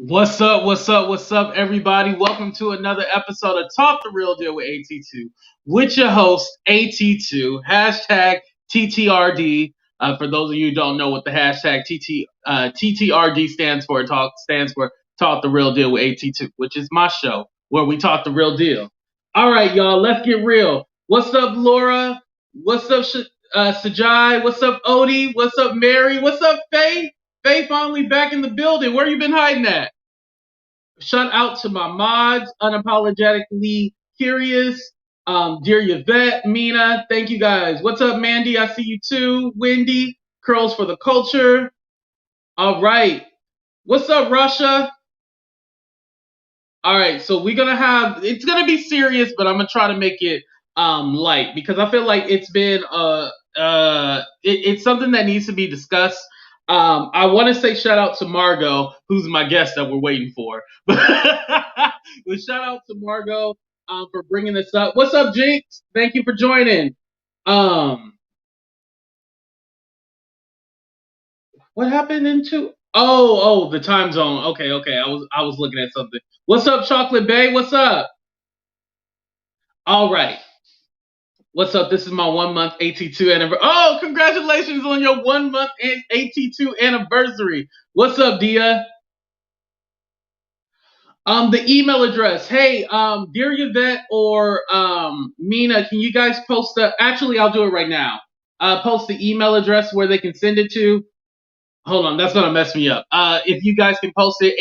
What's up? What's up? What's up, everybody? Welcome to another episode of Talk the Real Deal with AT2 with your host, AT2, hashtag TTRD. For those of you who don't know what the hashtag TTRD stands for, stands for Talk the Real Deal with AT2, which is my show where we talk the real deal. All right, y'all, let's get real. What's up, Laura? What's up, Sajai? What's up, Odie? What's up, Mary? What's up, Faye? Faye finally back in the building. Where you been hiding at? Shout out to my mods, unapologetically curious, dear Yvette, Mina, thank you guys. What's up, Mandy? I see you too. Wendy, curls for the culture. All right. What's up, Russia? All right, so it's gonna be serious, but I'm gonna try to make it light because I feel like it's been it's something that needs to be discussed. I want to say shout out to Margo, who's my guest that we're waiting for. But shout out to Margo for bringing this up. What's up, Jinx? Thank you for joining. What happened into? Oh, the time zone. Okay. I was looking at something. What's up, Chocolate Bay? What's up? All right. What's up? This is my 1 month AT2 anniversary. Oh, congratulations on your 1 month AT2 anniversary. What's up, Dia? The email address. Hey, dear Yvette or Mina, can you guys post actually, I'll do it right now. Post the email address where they can send it to. Hold on, that's gonna mess me up. If you guys can post it,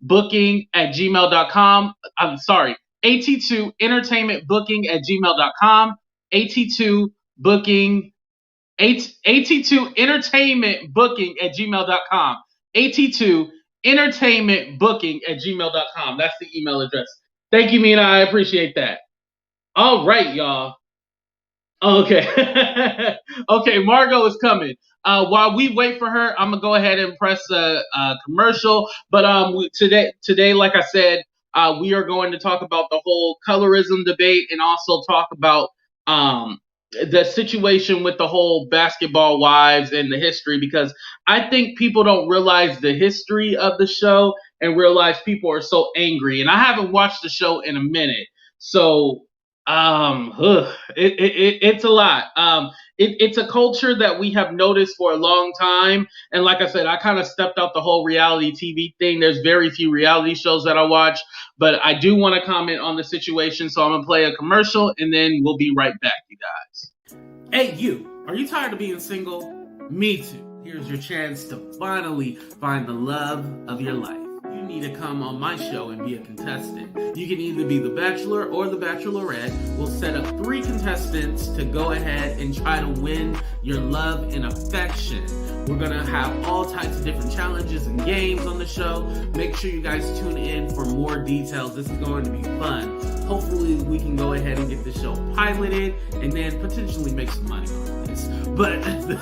at2booking@gmail.com. I'm sorry, at2entertainmentbooking@gmail.com. at2booking, at2entertainmentbooking@gmail.com. at2entertainmentbooking@gmail.com. That's the email address. Thank you, Mina. I appreciate that. All right, y'all. Okay. Okay, Margo is coming. While we wait for her, I'm gonna go ahead and press a commercial. But today, like I said, we are going to talk about the whole colorism debate and also talk about the situation with the whole basketball wives and the history, because I think people don't realize the history of the show and realize people are so angry. And I haven't watched the show in a minute, so it's a lot. It's a culture that we have noticed for a long time, and like I said, I kind of stepped out the whole reality TV thing. There's very few reality shows that I watch, but I do want to comment on the situation, so I'm gonna play a commercial and then we'll be right back, you guys. Hey, you, are you tired of being single? Me too. Here's your chance to finally find the love of your life. You need to come on my show and be a contestant. You can either be the Bachelor or the Bachelorette. We'll set up 3 contestants to go ahead and try to win your love and affection. We're gonna have all types of different challenges and games on the show. Make sure you guys tune in for more details. This is going to be fun. Hopefully we can go ahead and get the show piloted and then potentially make some money on this. But to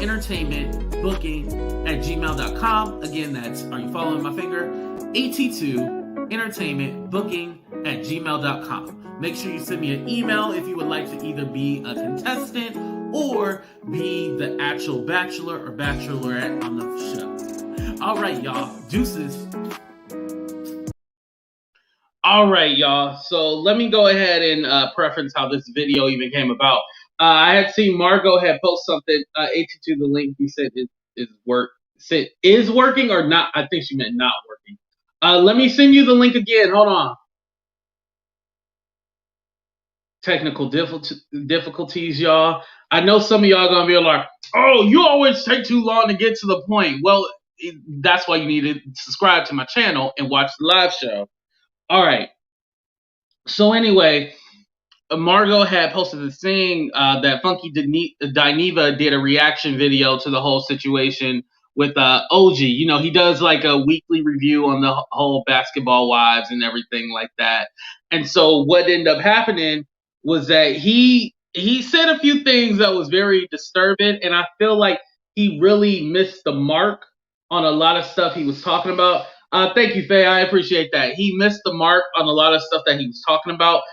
entertainmentbooking@gmail.com. Again, that's, are you following my finger? at2entertainmentbooking@gmail.com. Make sure you send me an email if you would like to either be a contestant or be the actual bachelor or bachelorette on the show. All right, y'all. Deuces. All right, y'all. So let me go ahead and preference how this video even came about. I had seen Margo had post something. AT2, the link you said is working or not. I think she meant not working. Let me send you the link again. Hold on. Technical difficulties, y'all. I know some of y'all gonna be like, "Oh, you always take too long to get to the point." Well, that's why you need to subscribe to my channel and watch the live show. All right. So anyway, Margo had posted this thing that Funky Dineva did a reaction video to the whole situation with OG. You know, he does like a weekly review on the whole basketball wives and everything like that. And so what ended up happening was that he said a few things that was very disturbing, and I feel like he really missed the mark on a lot of stuff he was talking about. Thank you, Faye. I appreciate that. He missed the mark on a lot of stuff that he was talking about.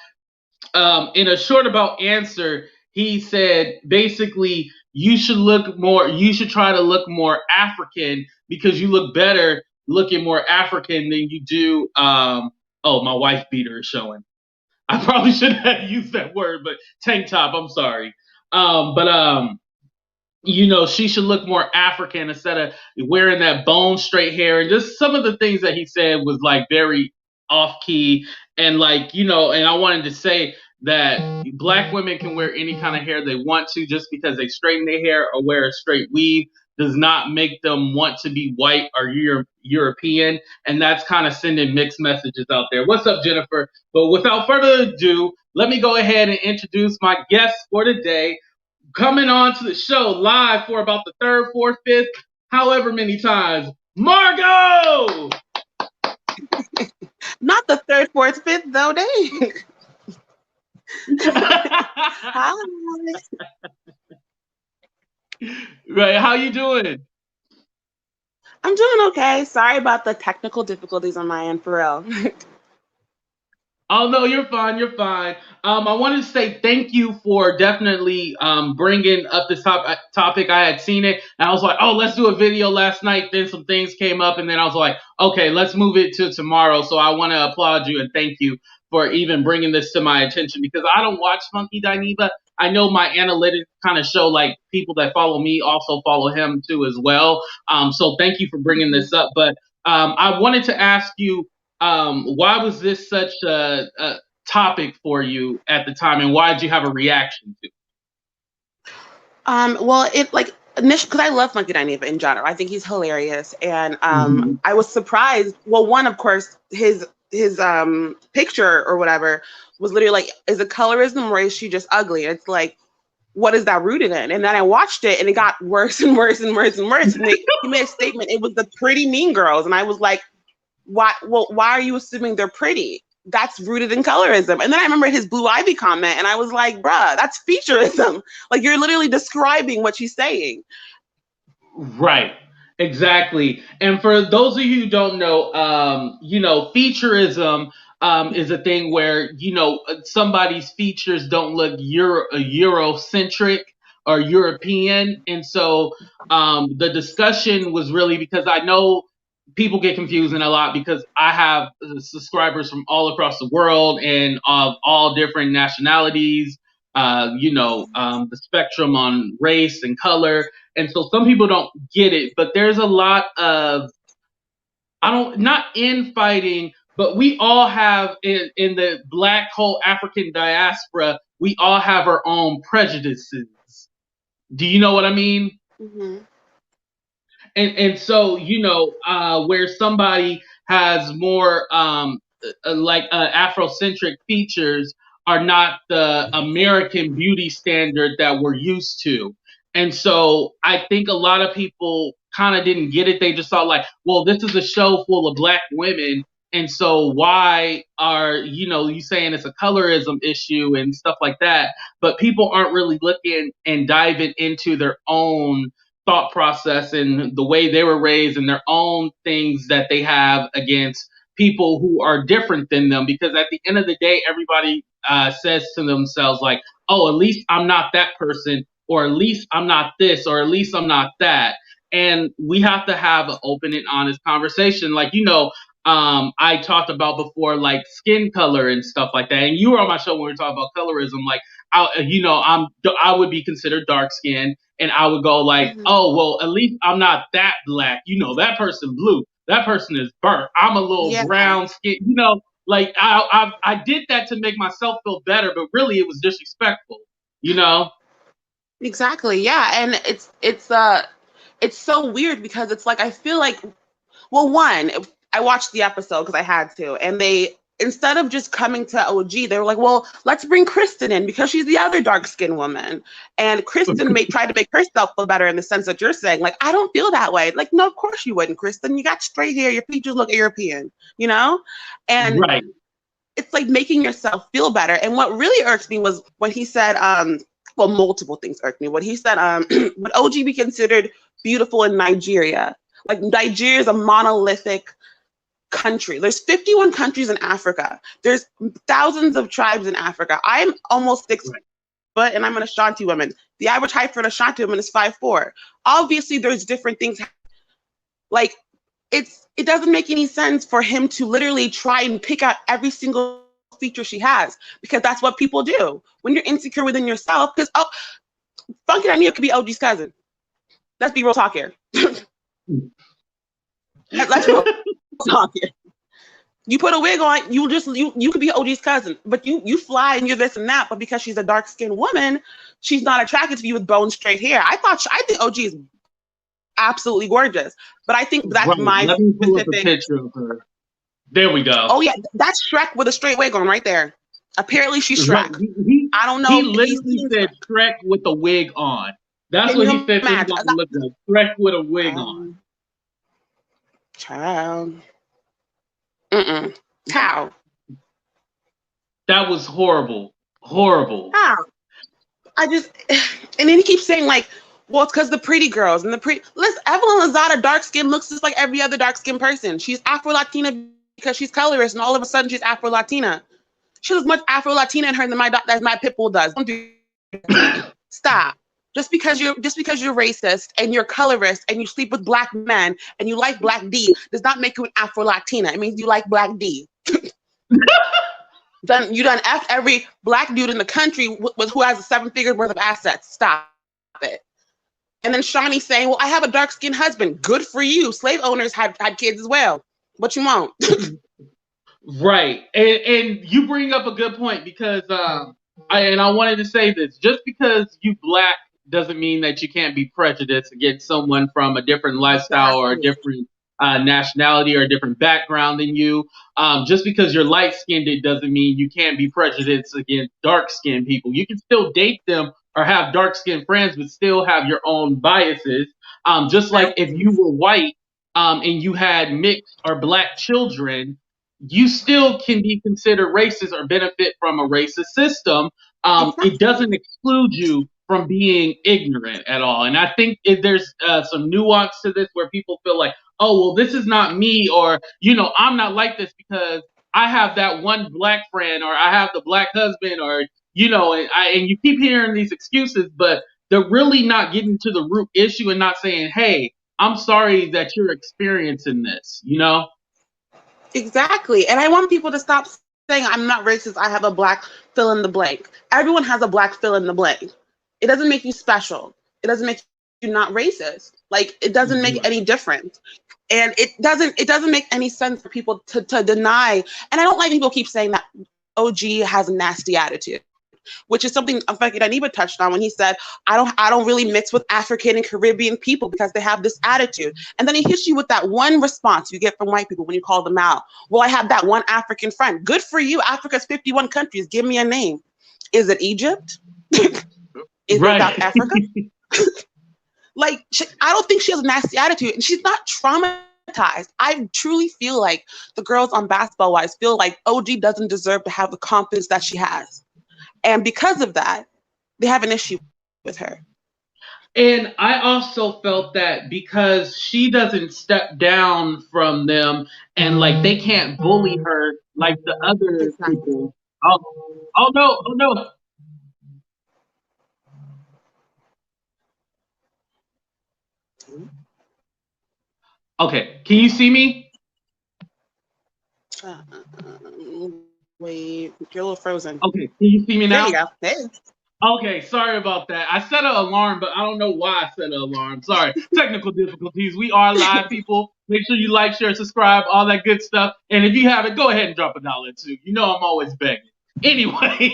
In a short about answer, he said basically you should try to look more African because you look better looking more African than you do. Oh, my wife beater is showing. I probably shouldn't have used that word, but tank top. I'm sorry. But she should look more African instead of wearing that bone straight hair. And just some of the things that he said was like very off key. And and I wanted to say that black women can wear any kind of hair they want to just because they straighten their hair or wear a straight weave does not make them want to be white or European. And that's kind of sending mixed messages out there. What's up, Jennifer? But without further ado, let me go ahead and introduce my guest for today. Coming on to the show live for about the third, fourth, fifth, however many times, Margo! Not the third, fourth, fifth, though, dang. Hi. Right, how you doing? I'm doing okay. Sorry about the technical difficulties on my end, for real. Oh, no, you're fine. You're fine. I wanted to say thank you for definitely bringing up this topic. I had seen it, and I was like, oh, let's do a video last night. Then some things came up, and then I was like, okay, let's move it to tomorrow. So I want to applaud you and thank you for even bringing this to my attention because I don't watch Funky Dineva. I know my analytics kind of show like people that follow me also follow him too as well. So thank you for bringing this up. But I wanted to ask you, why was this such a topic for you at the time, and why did you have a reaction to it? Well, it like initially because I love Funky Dineva in general. I think he's hilarious, and I was surprised. Well, one, of course, his picture or whatever was literally like, is it colorism or is she just ugly? It's like, what is that rooted in? And then I watched it, and it got worse and worse and worse and worse. And he made a statement. It was the pretty mean girls, and I was like, why are you assuming they're pretty? That's rooted in colorism. And then I remember his Blue Ivy comment, and I was like, bruh, that's featureism. Like, you're literally describing what she's saying. Right. Exactly. And for those of you who don't know, featureism is a thing where, somebody's features don't look Eurocentric or European. And so the discussion was really because I know people get confusing a lot because I have subscribers from all across the world and of all different nationalities, the spectrum on race and color. And so some people don't get it, but there's a lot of, not infighting, but we all have in the Black whole African diaspora, we all have our own prejudices. Do you know what I mean? Mm-hmm. And so, where somebody has more Afrocentric features are not the American beauty standard that we're used to. And so I think a lot of people kind of didn't get it. They just thought like, well, this is a show full of Black women. And so why are, you saying it's a colorism issue and stuff like that? But people aren't really looking and diving into their own thought process and the way they were raised and their own things that they have against people who are different than them. Because at the end of the day, everybody says to themselves like, oh, at least I'm not that person, or at least I'm not this, or at least I'm not that. And we have to have an open and honest conversation. Like, I talked about before, like skin color and stuff like that. And you were on my show when we were talking about colorism. Like, I would be considered dark skinned. And I would go like, oh, well, at least I'm not that Black. That person blue. That person is burnt. I'm a little brown skin. Like I did that to make myself feel better, but really it was disrespectful. Exactly. Yeah, and it's so weird because it's like I feel like, well, one, I watched the episode because I had to, and they, instead of just coming to OG, they were like, well, let's bring Kristen in because she's the other dark-skinned woman. And Kristen tried to make herself feel better in the sense that you're saying, like, I don't feel that way. Like, no, of course you wouldn't, Kristen. You got straight hair. Your features look European, And right. It's like making yourself feel better. And what really irks me was when he said, well, multiple things irked me. What he said, would OG be considered beautiful in Nigeria? Like, Nigeria is a monolithic country. There's 51 countries in Africa. There's thousands of tribes in Africa. I'm almost 6'5", foot and I'm an Ashanti woman. The average height for an Ashanti woman is 5'4". Obviously, there's different things. Like, it doesn't make any sense for him to literally try and pick out every single feature she has, because that's what people do when you're insecure within yourself. Because Funky Dineva could be OG's cousin. Let's be real talk here. Let's be real talk here. You put a wig on, you could be OG's cousin, but you fly and you're this and that. But because she's a dark skinned woman, she's not attracted to you with bone straight hair. I think OG is absolutely gorgeous, but I think that's my Let me pull up a picture of her. There we go. Oh yeah, that's Shrek with a straight wig on right there. Apparently she's Shrek. I don't know. He literally said Shrek with a wig on. That's what he said. He's gonna look like Shrek with a wig on. Child. How? That was horrible. Horrible. How? And then he keeps saying like, well, it's because the pretty girls and listen, Evelyn Lozada, dark skin, looks just like every other dark skinned person. She's Afro-Latina because she's colorist, and all of a sudden she's Afro-Latina. She has as much Afro-Latina in her than my pit bull does. Don't do Stop. Just because you're racist and you're colorist and you sleep with black men and you like black D does not make you an Afro-Latina. It means you like black D. You done effed every black dude in the country with who has a 7 figures worth of assets. Stop it. And then Shawnee saying, well, I have a dark-skinned husband. Good for you. Slave owners had kids as well. But you won't. Right. And you bring up a good point, because I wanted to say this. Just because you black doesn't mean that you can't be prejudiced against someone from a different lifestyle or a different nationality or a different background than you. Just because you're light-skinned, it doesn't mean you can't be prejudiced against dark-skinned people. You can still date them or have dark-skinned friends, but still have your own biases. Just like if you were white and you had mixed or black children, you still can be considered racist or benefit from a racist system. It doesn't exclude you from being ignorant at all. And I think there's some nuance to this where people feel like, oh, well, this is not me, or, I'm not like this because I have that one black friend, or I have the black husband, or, and you keep hearing these excuses, but they're really not getting to the root issue and not saying, hey, I'm sorry that you're experiencing this, Exactly. And I want people to stop saying I'm not racist, I have a black fill in the blank. Everyone has a black fill in the blank. It doesn't make you special. It doesn't make you not racist. Like, it doesn't make any difference. And it doesn't make any sense for people to deny. And I don't like people keep saying that OG has a nasty attitude, which is something Funky Dineva touched on when he said, I don't really mix with African and Caribbean people because they have this attitude. And then he hits you with that one response you get from white people when you call them out. Well, I have that one African friend. Good for you. Africa's 51 countries. Give me a name. Is it Egypt? Is it South Africa? Like, I don't think she has a nasty attitude, and she's not traumatized. I truly feel like the girls on Basketball Wives feel like OG doesn't deserve to have the confidence that she has. And because of that, they have an issue with her. And I also felt that because she doesn't step down from them and like they can't bully her like the other people. Oh no. Okay, can you see me? Wait, you're a little frozen. Okay, can you see me now? There you go. Hey. Okay, sorry about that. I set an alarm, but I don't know why I set an alarm. Sorry. Technical difficulties. We are live, people. Make sure you like, share, subscribe, all that good stuff. And if you haven't, go ahead and drop $1 too. You know I'm always begging. Anyway,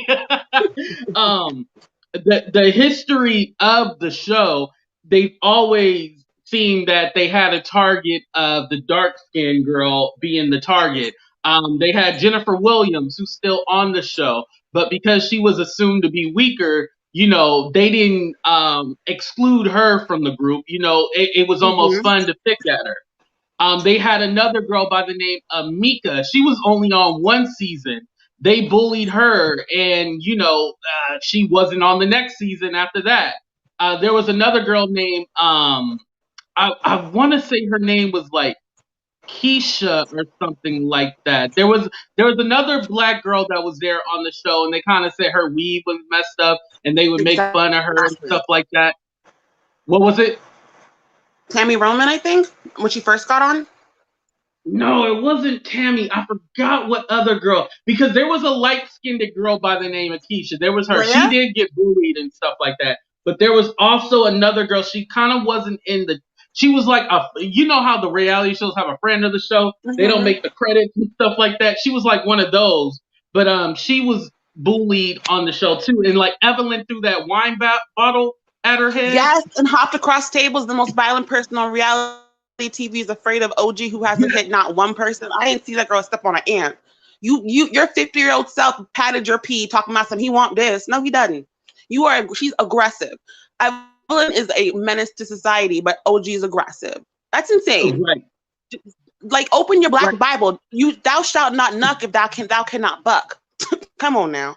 the history of the show, they've always seen that they had a target of the dark-skinned girl being the target. They had Jennifer Williams, who's still on the show. But because she was assumed to be weaker, they didn't exclude her from the group. It was almost fun to pick at her. They had another girl by the name of Mika. She was only on one season. They bullied her, and, she wasn't on the next season after that. There was another girl named, I want to say her name was like Keisha or something like that. There was another black girl that was there on the show, and they kind of said her weave was messed up, and they would make fun of her and Exactly. stuff like that. What was it? Tammy Roman, I think, when she first got on. No, it wasn't Tammy. I forgot what other girl, because there was a light-skinned girl by the name of Keisha. There was her. She Rhea? did get bullied and stuff like that. But there was also another girl. She kind of wasn't in the. She was like you know how the reality shows have a friend of the show. They don't make the credits and stuff like that. She was like one of those. But she was bullied on the show too. And like Evelyn threw that wine bottle at her head. Yes, and hopped across tables. The most violent person on reality TV is afraid of OG, who hasn't hit not one person. I didn't see that girl step on an ant. Your 50-year-old self patted your pee, talking about something. He want this. No, he doesn't. She's aggressive. Evelyn is a menace to society, but OG is aggressive. That's insane. Right. Like, open your black Bible. Thou shalt not knock if thou cannot buck. Come on now.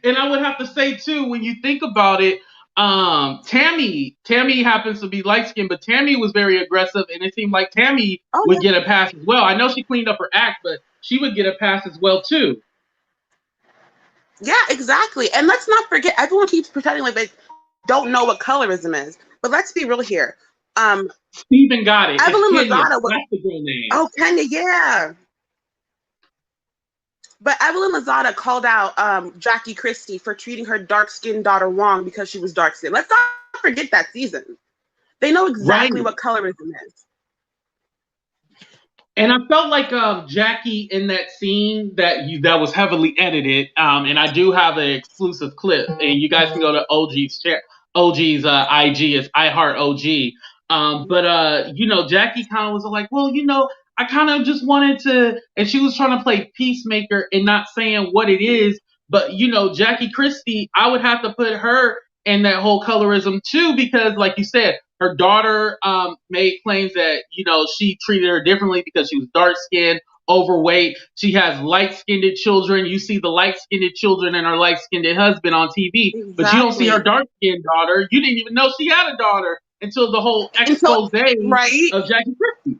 And I would have to say too, when you think about it, Tammy happens to be light skinned, but Tammy was very aggressive, and it seemed like Tammy would get a pass as well. I know she cleaned up her act, but she would get a pass as well too. Yeah, exactly. And let's not forget, everyone keeps pretending like they don't know what colorism is. But let's be real here. Steven got it. Evelynlozada was. That's the girl name. Oh, Kenya, yeah. But Evelynlozada called out Jackie Christie for treating her dark-skinned daughter wrong because she was dark-skinned. Let's not forget that season. They know exactly what colorism is. And I felt like Jackie in that scene that was heavily edited, and I do have an exclusive clip, and you guys can go to OG's IG, it's iHeartOG. But Jackie kind of was like, well, I kind of just wanted to, and she was trying to play peacemaker and not saying what it is. But Jackie Christie, I would have to put her in that whole colorism too, because like you said, her daughter made claims that she treated her differently because she was dark skinned, overweight. She has light skinned children. You see the light skinned children and her light skinned husband on TV, but you don't see her dark skinned daughter. You didn't even know she had a daughter until the whole expose of Jackie Christie.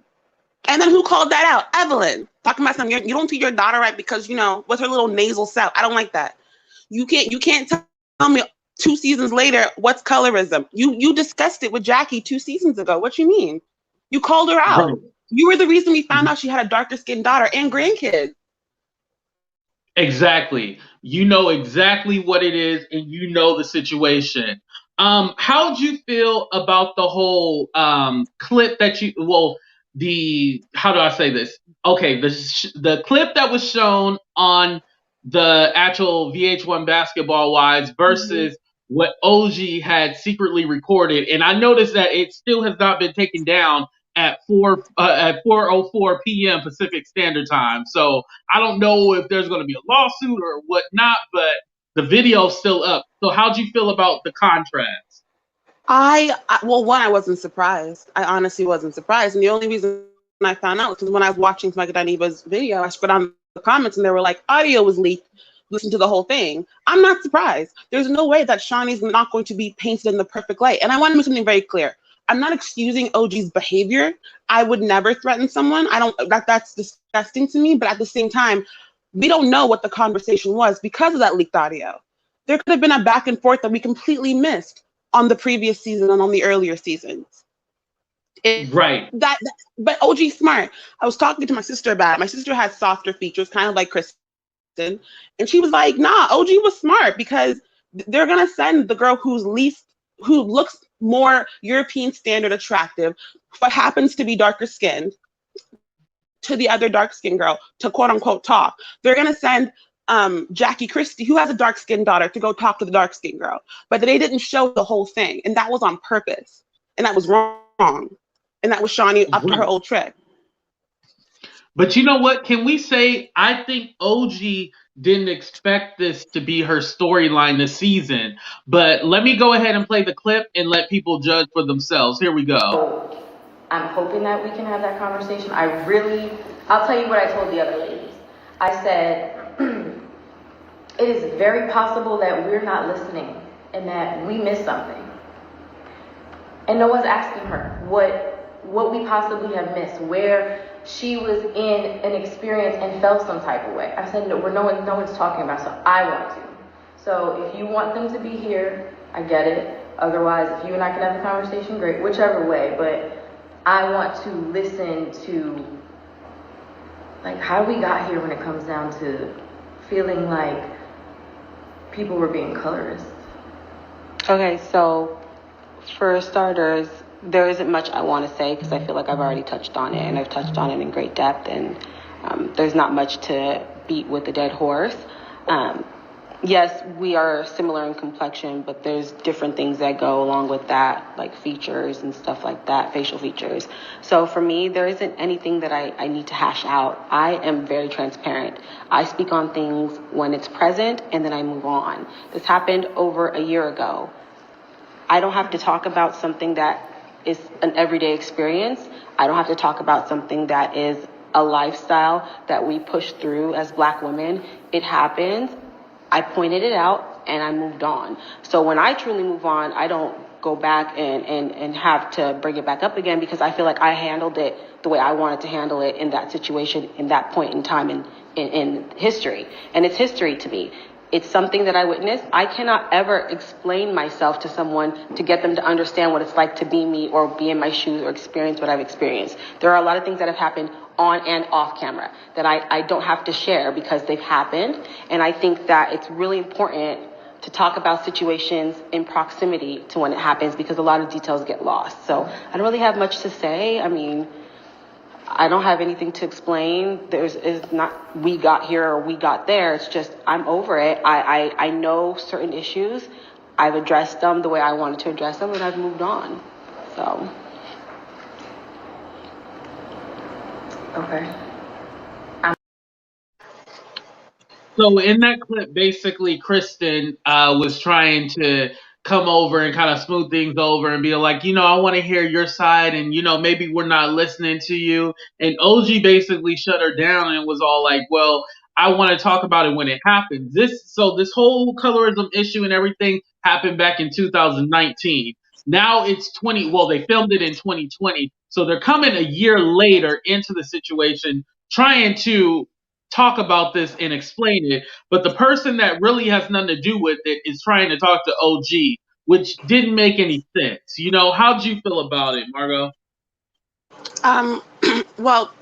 And then who called that out? Evelyn. Talking about something. You don't treat your daughter right because, with her little nasal self. I don't like that. You can't tell me 2 seasons later what's colorism. You discussed it with Jackie 2 seasons ago. What you mean? You called her out. Right. You were the reason we found out she had a darker skinned daughter and grandkids. Exactly. You know exactly what it is, and you know the situation. How'd you feel about the whole clip that how do I say this? Okay, the clip that was shown on the actual VH1 Basketball Wives versus what OG had secretly recorded, and I noticed that it still has not been taken down at 4:04 p.m. Pacific Standard Time. So I don't know if there's going to be a lawsuit or whatnot, but the video's still up. So how'd you feel about the contrast? One, I wasn't surprised. I honestly wasn't surprised. And the only reason I found out was when I was watching Funky Dineva's video, I spread on the comments and they were like, audio was leaked. Listen to the whole thing. I'm not surprised. There's no way that Shaunie's not going to be painted in the perfect light. And I want to make something very clear. I'm not excusing OG's behavior. I would never threaten someone. That's disgusting to me. But at the same time, we don't know what the conversation was because of that leaked audio. There could have been a back and forth that we completely missed on the previous season and on the earlier seasons. But OG's smart. I was talking to my sister about it. My sister has softer features, kind of like Kristen. And she was like, nah, OG was smart because they're going to send the girl who looks more European standard attractive, but happens to be darker skinned, to the other dark skinned girl to quote unquote talk. They're going to send Jackie Christie, who has a dark skinned daughter, to go talk to the dark skinned girl. But they didn't show the whole thing. And that was on purpose. And that was wrong. And that was Shaunie up to her old trick. But you know what? Can we say, I think OG didn't expect this to be her storyline this season. But let me go ahead and play the clip and let people judge for themselves. Here we go. I'm hoping that we can have that conversation. I'll tell you what I told the other ladies. I said, it is very possible that we're not listening and that we missed something. And no one's asking her what what we possibly have missed, where she was in an experience and felt some type of way. I said, no, no one's talking about, so I want to. So if you want them to be here, I get it. Otherwise, if you and I can have a conversation, great, whichever way. But I want to listen to, like, how we got here when it comes down to feeling like people were being colorist. Okay, so for starters, there isn't much I want to say because I feel like I've already touched on it, and I've touched on it in great depth, and there's not much to beat with a dead horse. Yes, we are similar in complexion, but there's different things that go along with that, like features and stuff like that, facial features. So for me, there isn't anything that I need to hash out. I am very transparent. I speak on things when it's present, and then I move on. This happened over a year ago. I don't have to talk about something that is an everyday experience. I don't have to talk about something that is a lifestyle that we push through as Black women. It happens. I pointed it out and I moved on. So when I truly move on, I don't go back and have to bring it back up again because I feel like I handled it the way I wanted to handle it in that situation, in that point in time in history. And it's history to me. It's something that I witnessed. I cannot ever explain myself to someone to get them to understand what it's like to be me or be in my shoes or experience what I've experienced. There are a lot of things that have happened on and off camera that I don't have to share because they've happened. And I think that it's really important to talk about situations in proximity to when it happens because a lot of details get lost. So I don't really have much to say. I mean, I don't have anything to explain. It's not we got here or we got there. It's just I'm over it. I know certain issues. I've addressed them the way I wanted to address them, and I've moved on. So. Okay. So in that clip, basically, Kristen was trying to come over and kind of smooth things over and be like, I want to hear your side, and maybe we're not listening to you. And OG basically shut her down and was all like, well, I want to talk about it when it happens. This whole colorism issue and everything happened back in 2019. Now it's 20. Well, they filmed it in 2020, so they're coming a year later into the situation, trying to talk about this and explain it. But the person that really has nothing to do with it is trying to talk to OG, which didn't make any sense. How'd you feel about it, Margo? Well,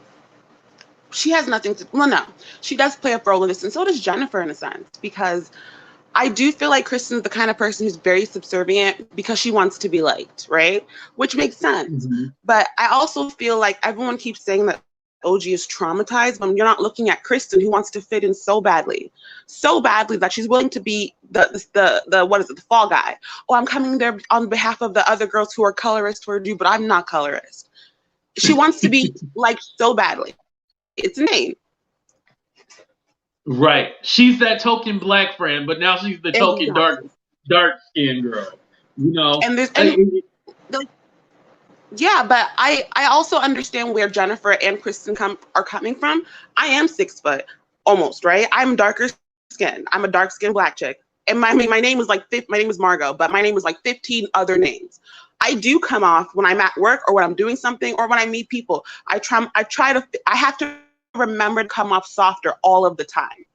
she has nothing to. Well, no, she does play a role in this, and so does Jennifer in a sense, because I do feel like Kristen's the kind of person who's very subservient because she wants to be liked, right? Which makes sense. Mm-hmm. But I also feel like everyone keeps saying that OG is traumatized, but you're not looking at Kristen, who wants to fit in so badly that she's willing to be the fall guy. Oh, I'm coming there on behalf of the other girls who are colorist for you, but I'm not colorist. She wants to be liked so badly. It's a name. Right. She's that token Black friend, but now she's the token dark skinned girl. And there's yeah, but I also understand where Jennifer and Kristen are coming from. I am 6 foot almost, right? I'm darker skin. I'm a dark skinned Black chick. And my name is my name is Margo, but my name is like 15 other names. I do come off when I'm at work or when I'm doing something or when I meet people. I have to remember to come off softer all of the time.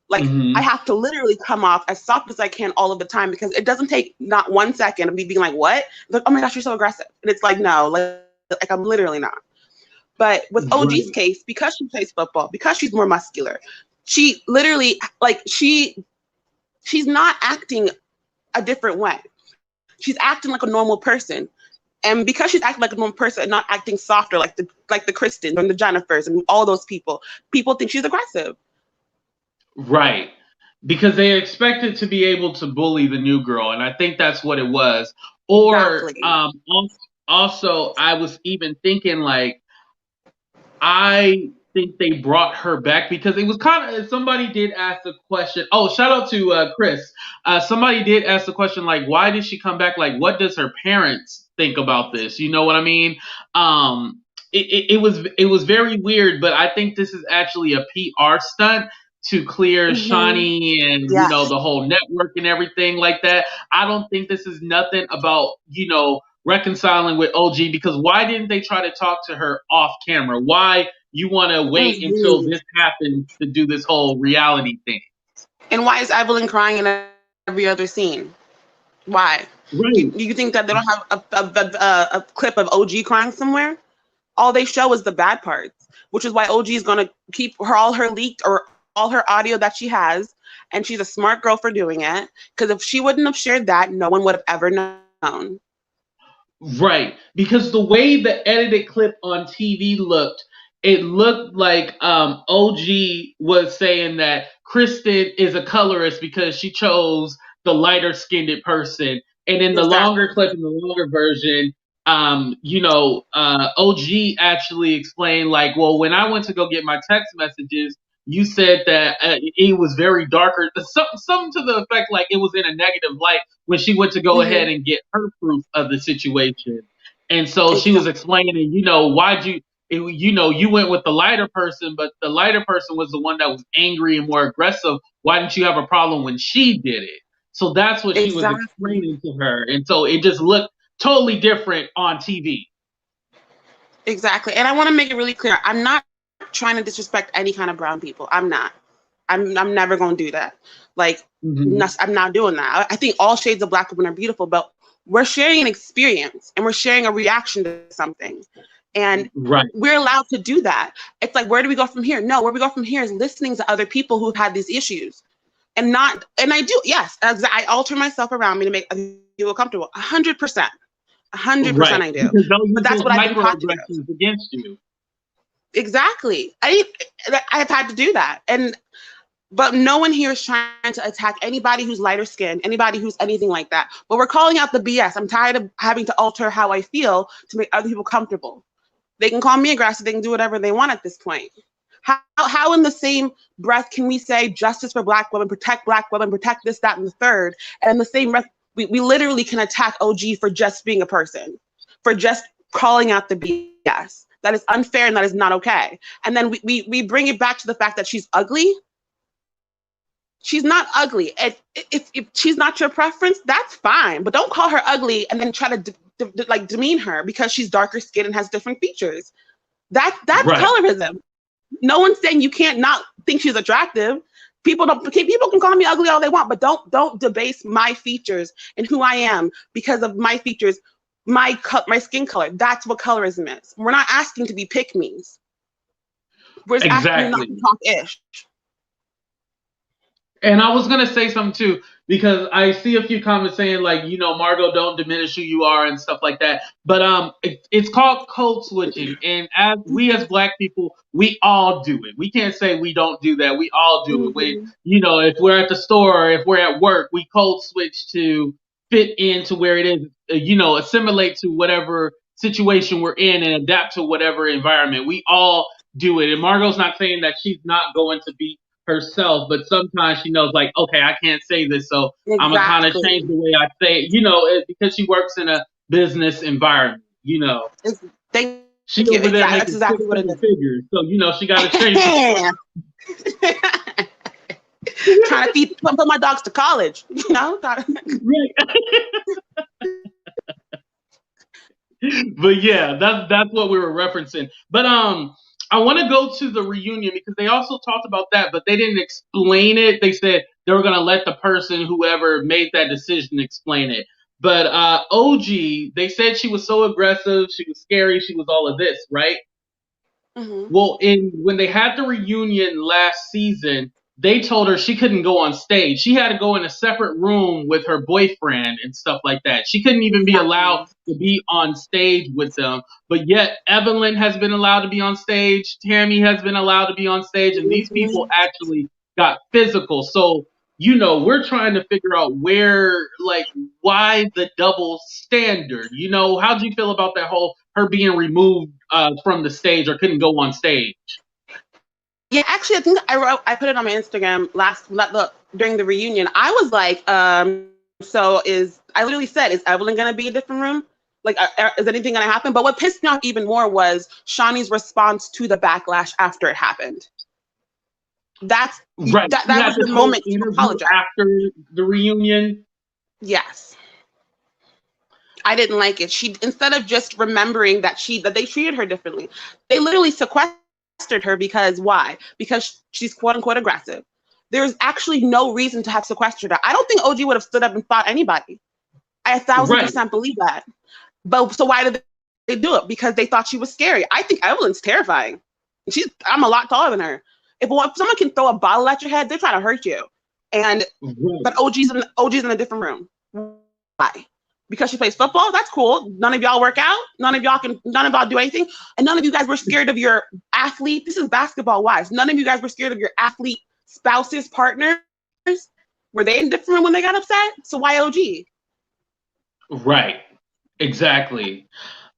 Like, mm-hmm. I have to literally come off as soft as I can all of the time because it doesn't take not 1 second of me being like, what? Like, oh my gosh, you're so aggressive. And it's like, no, like I'm literally not. But with OG's case, because she plays football, because she's more muscular, she literally, she's not acting a different way. She's acting like a normal person. And because she's acting like a normal person and not acting softer like the Kristens and the Jennifers and all those people think she's aggressive. Right. Because they expected to be able to bully the new girl, and I think that's what it was. Or exactly. Also, I was even thinking I think they brought her back because it was kind of, somebody did ask the question. Oh, shout out to Chris. Somebody did ask the question, why did she come back? What does her parents think about this? You know what I mean? It was very weird, but I think this is actually a PR stunt to clear mm-hmm. Shawnee and, the whole network and everything like that. I don't think this is nothing about, reconciling with OG, because why didn't they try to talk to her off camera? Why you want to wait until this happens to do this whole reality thing? And why is Evelyn crying in every other scene? Why? Right. You think that they don't have a clip of OG crying somewhere? All they show is the bad parts, which is why OG is going to keep all her leaked or all her audio that she has. And she's a smart girl for doing it. Because if she wouldn't have shared that, no one would have ever known. Right. Because the way the edited clip on TV looked, it looked like OG was saying that Kristen is a colorist because she chose the lighter skinned person. And in the longer clip, in the longer version, OG actually explained, like, well, when I went to go get my text messages, you said that it was very darker, something to the effect like it was in a negative light when she went to go ahead and get her proof of the situation. And so she was explaining, why'd you went with the lighter person, but the lighter person was the one that was angry and more aggressive. Why didn't you have a problem when she did it? So that's what she was explaining to her. And so it just looked totally different on TV. Exactly. And I want to make it really clear. I'm not trying to disrespect any kind of brown people. I'm not. I'm never going to do that. Like, I'm not doing that. I think all shades of Black women are beautiful, but we're sharing an experience and we're sharing a reaction to something. And we're allowed to do that. It's like, where do we go from here? No, where we go from here is listening to other people who've had these issues. And I do, yes, I alter myself around me to make you feel comfortable. 100%. 100% I do. But that's what I've been taught to do. Against you. Exactly. I've had to do that. But no one here is trying to attack anybody who's lighter skinned, anybody who's anything like that. But we're calling out the BS. I'm tired of having to alter how I feel to make other people comfortable. They can call me aggressive. They can do whatever they want at this point. How in the same breath can we say justice for Black women, protect this, that, and the third, and in the same breath, we literally can attack OG for just being a person, for just calling out the BS. That is unfair and that is not okay. And then we bring it back to the fact that she's ugly. She's not ugly. If she's not your preference, that's fine. But don't call her ugly and then try to demean her because she's darker skinned and has different features. That's colorism. No one's saying you can't not think she's attractive. People can call me ugly all they want, but don't debase my features and who I am because of my features, my skin color. That's what colorism is. We're not asking to be pick-me's. We're just asking not to talk ish. And I was going to say something too, because I see a few comments saying like, Margo, don't diminish who you are and stuff like that. But it's called code switching. And as Black people, we all do it. We can't say we don't do that. We all do it. When, if we're at the store, or if we're at work, we code switch to fit into where it is, assimilate to whatever situation we're in and adapt to whatever environment. We all do it. And Margo's not saying that she's not going to be herself, but sometimes she knows like, okay, I can't say this, so I'm gonna kind of change the way I say it, because she works in a business environment, she over there making exactly what it is. Figures, so she got to change. Trying to put my dogs to college, But yeah, that's what we were referencing. But I want to go to the reunion because they also talked about that, but they didn't explain it. They said they were going to let the person, whoever made that decision, explain it. But OG, they said she was so aggressive, she was scary, she was all of this, right? Well, when they had the reunion last season, they told her she couldn't go on stage. She had to go in a separate room with her boyfriend and stuff like that. She couldn't even be allowed to be on stage with them. But yet Evelyn has been allowed to be on stage. Tammy has been allowed to be on stage. And these people actually got physical. So, we're trying to figure out why the double standard? How'd you feel about that whole her being removed from the stage or couldn't go on stage? Yeah, actually, I think I put it on my Instagram during the reunion. I was like, I literally said, is Evelyn going to be a different room? Like, is anything going to happen? But what pissed me off even more was Shaunie's response to the backlash after it happened. That was the moment to apologize. After the reunion? Yes. I didn't like it. She, instead of just remembering that they treated her differently, they literally sequestered her because why? Because she's quote unquote aggressive. There's actually no reason to have sequestered her. I don't think OG would have stood up and fought anybody. I 1,000% believe that. But so why did they do it? Because they thought she was scary. I think Evelyn's terrifying. I'm a lot taller than her. If someone can throw a bottle at your head, they're trying to hurt you. And but OG's in a different room. Why? Because she plays football? That's cool. None of y'all work out. None of y'all do anything. And none of you guys were scared of your athlete. This is basketball wives. None of you guys were scared of your athlete spouses, partners. Were they in different room when they got upset? So why OG? Right. Exactly.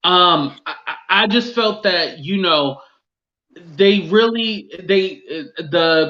I just felt that, the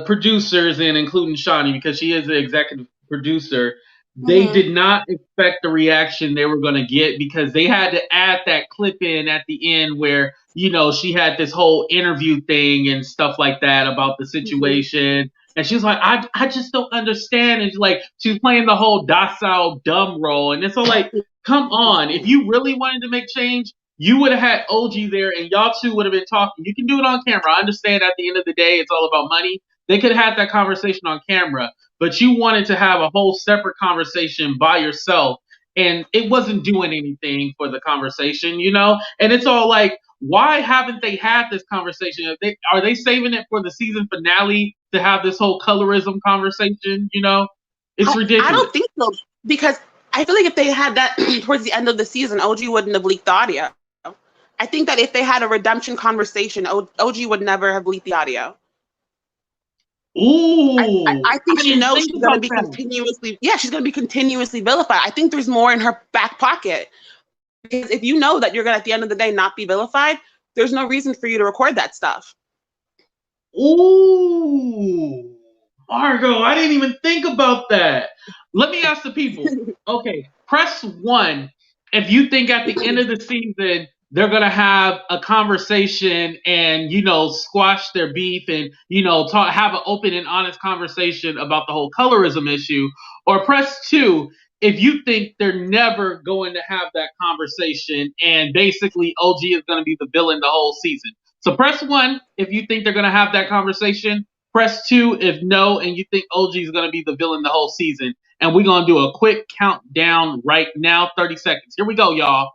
producers, and including Shawnee, because she is the executive producer, they did not expect the reaction they were going to get, because they had to add that clip in at the end where, she had this whole interview thing and stuff like that about the situation. And she was like, I just don't understand. And she's playing the whole docile, dumb role. And it's all like, come on. If you really wanted to make change, you would have had OG there and y'all two would have been talking. You can do it on camera. I understand at the end of the day, it's all about money. They could have had that conversation on camera, but you wanted to have a whole separate conversation by yourself, and it wasn't doing anything for the conversation, And it's all like, why haven't they had this conversation? Are they saving it for the season finale to have this whole colorism conversation? It's ridiculous. I don't think so, because I feel like if they had that towards the end of the season, OG wouldn't have leaked the audio. I think that if they had a redemption conversation, OG would never have leaked the audio. Ooh, I think she knows she's going to be she's going to be continuously vilified. I think there's more in her back pocket. Because if you know that you're going to, at the end of the day, not be vilified, there's no reason for you to record that stuff. Ooh, Margo, I didn't even think about that. Let me ask the people. Okay, press 1 if you think at the end of the season they're going to have a conversation and, squash their beef and, have an open and honest conversation about the whole colorism issue. Or press 2 if you think they're never going to have that conversation and basically OG is going to be the villain the whole season. So press 1 if you think they're going to have that conversation. Press 2 if no, and you think OG is going to be the villain the whole season. And we're going to do a quick countdown right now, 30 seconds. Here we go, y'all.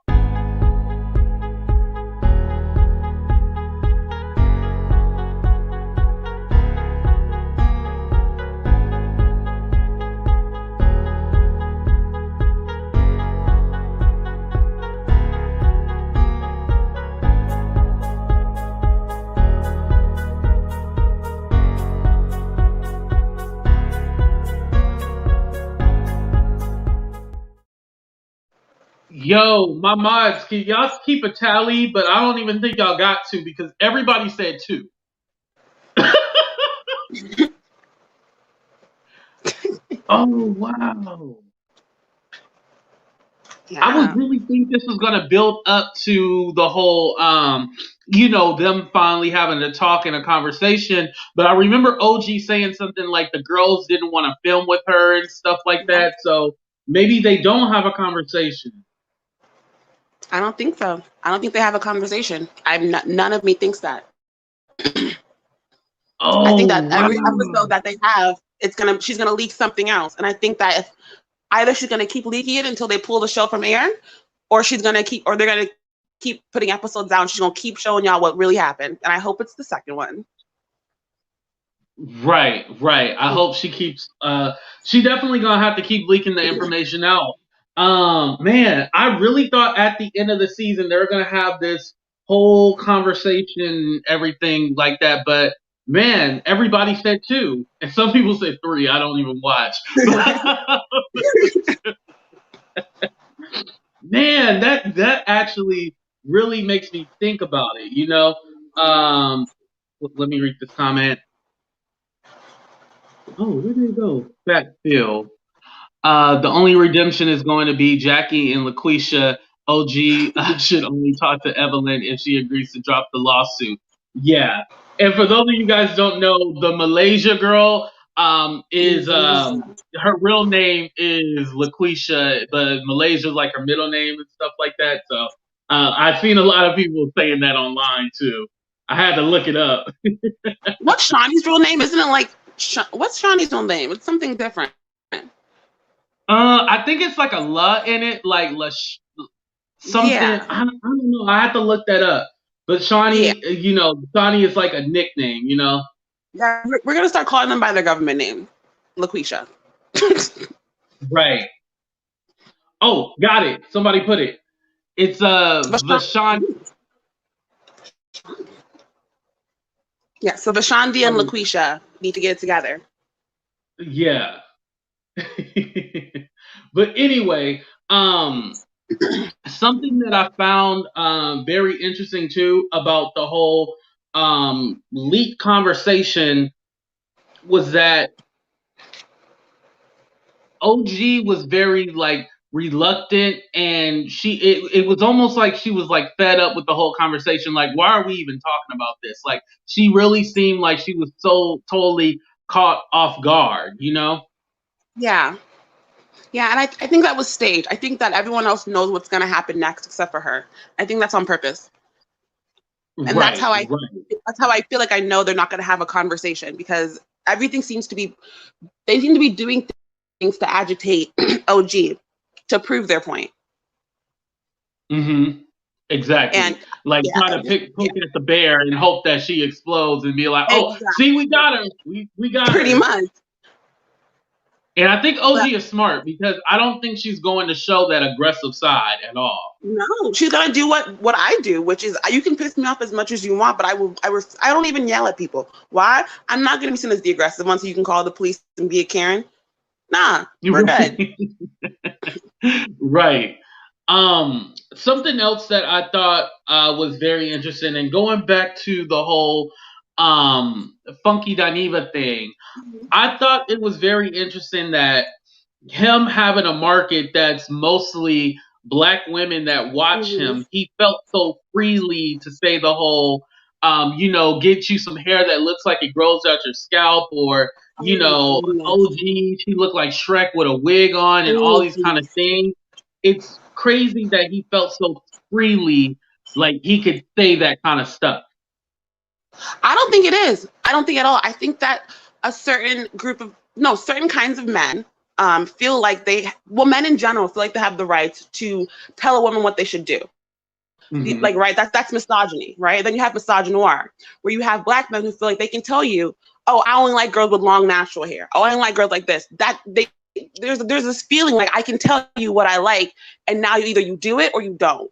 Yo, my mods, can y'all keep a tally? But I don't even think y'all got to, because everybody said 2. Oh, wow. Yeah. I would really think this was going to build up to the whole, them finally having a talk and a conversation. But I remember OG saying something like the girls didn't want to film with her and stuff like that. So maybe they don't have a conversation. I don't think so. I don't think they have a conversation. None of me thinks that. I think that every episode that they have, she's gonna leak something else, and I think that if either she's gonna keep leaking it until they pull the show from air, or they're gonna keep putting episodes out. She's gonna keep showing y'all what really happened, and I hope it's the second one. Right. I hope she keeps. She definitely gonna have to keep leaking the information out. Man, I really thought at the end of the season they were gonna have this whole conversation, everything like that. But man, everybody said 2, and some people said 3. I don't even watch. Man, that actually really makes me think about it. Let me read this comment. Oh, where did it go? Fat Phil. The only redemption is going to be Jackie and LaQuisha. OG should only talk to Evelyn if she agrees to drop the lawsuit. Yeah. And for those of you guys who don't know, the Malaysia girl, is her real name is LaQuisha, but Malaysia's like her middle name and stuff like that. So I've seen a lot of people saying that online too. I had to look it up. What's Shaunie's real name? Isn't it like what's Shaunie's real name? It's something different. I think it's like a la in it, like something. Yeah. I don't know. I have to look that up. But Shawnee, you know, Shawnee is like a nickname, you know. Yeah, we're gonna start calling them by their government name, LaQuisha. Right. Oh, got it. Somebody put it. It's Vashon. Yeah, so Vashandi and LaQuisha need to get it together. Yeah. But anyway, something that I found very interesting too about the whole leak conversation was that OG was very like reluctant, and it was almost like she was like fed up with the whole conversation. Like, why are we even talking about this? Like, she really seemed like she was so totally caught off guard, you know? Yeah. Yeah, and I think that was staged. I think that everyone else knows what's going to happen next except for her. I think that's on purpose. And that's how I feel like I know they're not going to have a conversation, because everything seems to be, they seem to be doing things to agitate OG to prove their point. Mm-hmm. Exactly. And like trying to poke at the bear and hope that she explodes and be like, oh, see, we got her. We got her. Pretty much. And I think OG is smart, because I don't think she's going to show that aggressive side at all. No, she's gonna do what I do, which is, you can piss me off as much as you want, but I don't even yell at people. Why? I'm not gonna be seen as the aggressive one, so you can call the police and be a Karen. Nah, we're good. Right. Something else that I thought was very interesting, and going back to the whole Funky Dineva thing, I thought it was very interesting that him having a market that's mostly Black women that watch him, he felt so freely to say the whole, you know, get you some hair that looks like it grows out your scalp, or, you know, OG, she looked like Shrek with a wig on, and all these kind of things. It's crazy that he felt so freely, like he could say that kind of stuff. I don't think it is. I don't think at all. I think that a certain certain kinds of men feel like men in general feel like they have the right to tell a woman what they should do. Mm-hmm. Like, right, that's misogyny, right? Then you have misogynoir, where you have Black men who feel like they can tell you, oh, I only like girls with long natural hair. Oh, I don't like girls like this. There's this feeling like I can tell you what I like, and now either you do it or you don't.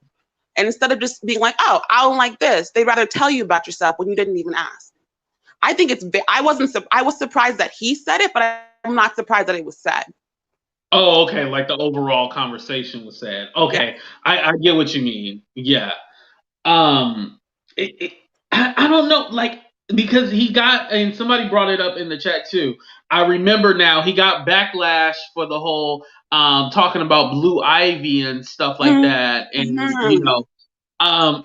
And instead of just being like, oh, I don't like this, they'd rather tell you about yourself when you didn't even ask. I think I was surprised that he said it, but I'm not surprised that it was said. Oh, okay. Like the overall conversation was said. Okay. Yeah. I get what you mean. Yeah. I don't know, like, because he got, and somebody brought it up in the chat too. I remember now, he got backlash for the whole talking about Blue Ivy and stuff like that. And, you know,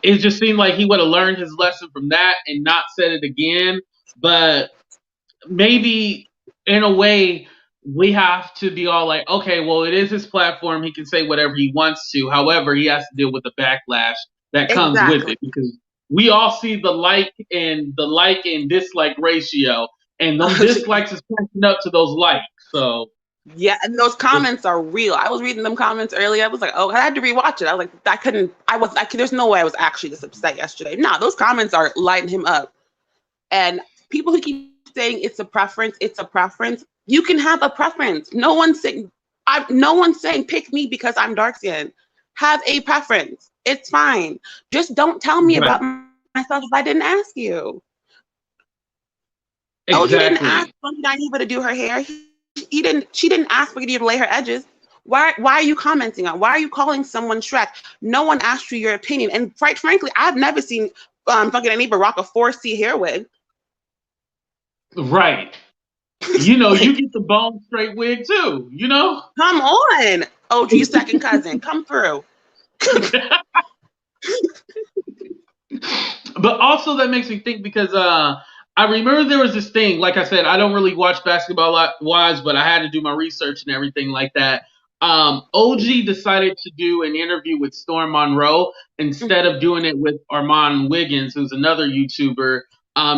it just seemed like he would have learned his lesson from that and not said it again. But maybe in a way, we have to be all like, okay, well, it is his platform. He can say whatever he wants to. However, he has to deal with the backlash that comes with it, because we all see the like and dislike ratio, and those dislikes is catching up to those likes. So yeah, and those comments are real. I was reading them comments earlier. I was like, oh, I had to rewatch it. I was like, there's no way I was actually this upset yesterday. No, those comments are lighting him up. And people who keep saying it's a preference. You can have a preference. No one's saying pick me because I'm dark skinned. Have a preference. It's fine. Just don't tell me about myself if I didn't ask you. Exactly. Oh, you didn't ask Funky Dineva to do her hair. She didn't ask Funky Dineva to lay her edges. Why are you commenting on? Why are you calling someone Shrek? No one asked you your opinion. And quite frankly, I've never seen Funky Dineva rock a 4C hair wig. Right. You know, you get the bone straight wig too, you know? Come on, OG's second cousin. Come through. But also that makes me think, because I remember there was this thing, like I said, I don't really watch Basketball Wives, but I had to do my research and everything like that. OG decided to do an interview with Storm Monroe instead of doing it with Armand Wiggins, who's another YouTuber,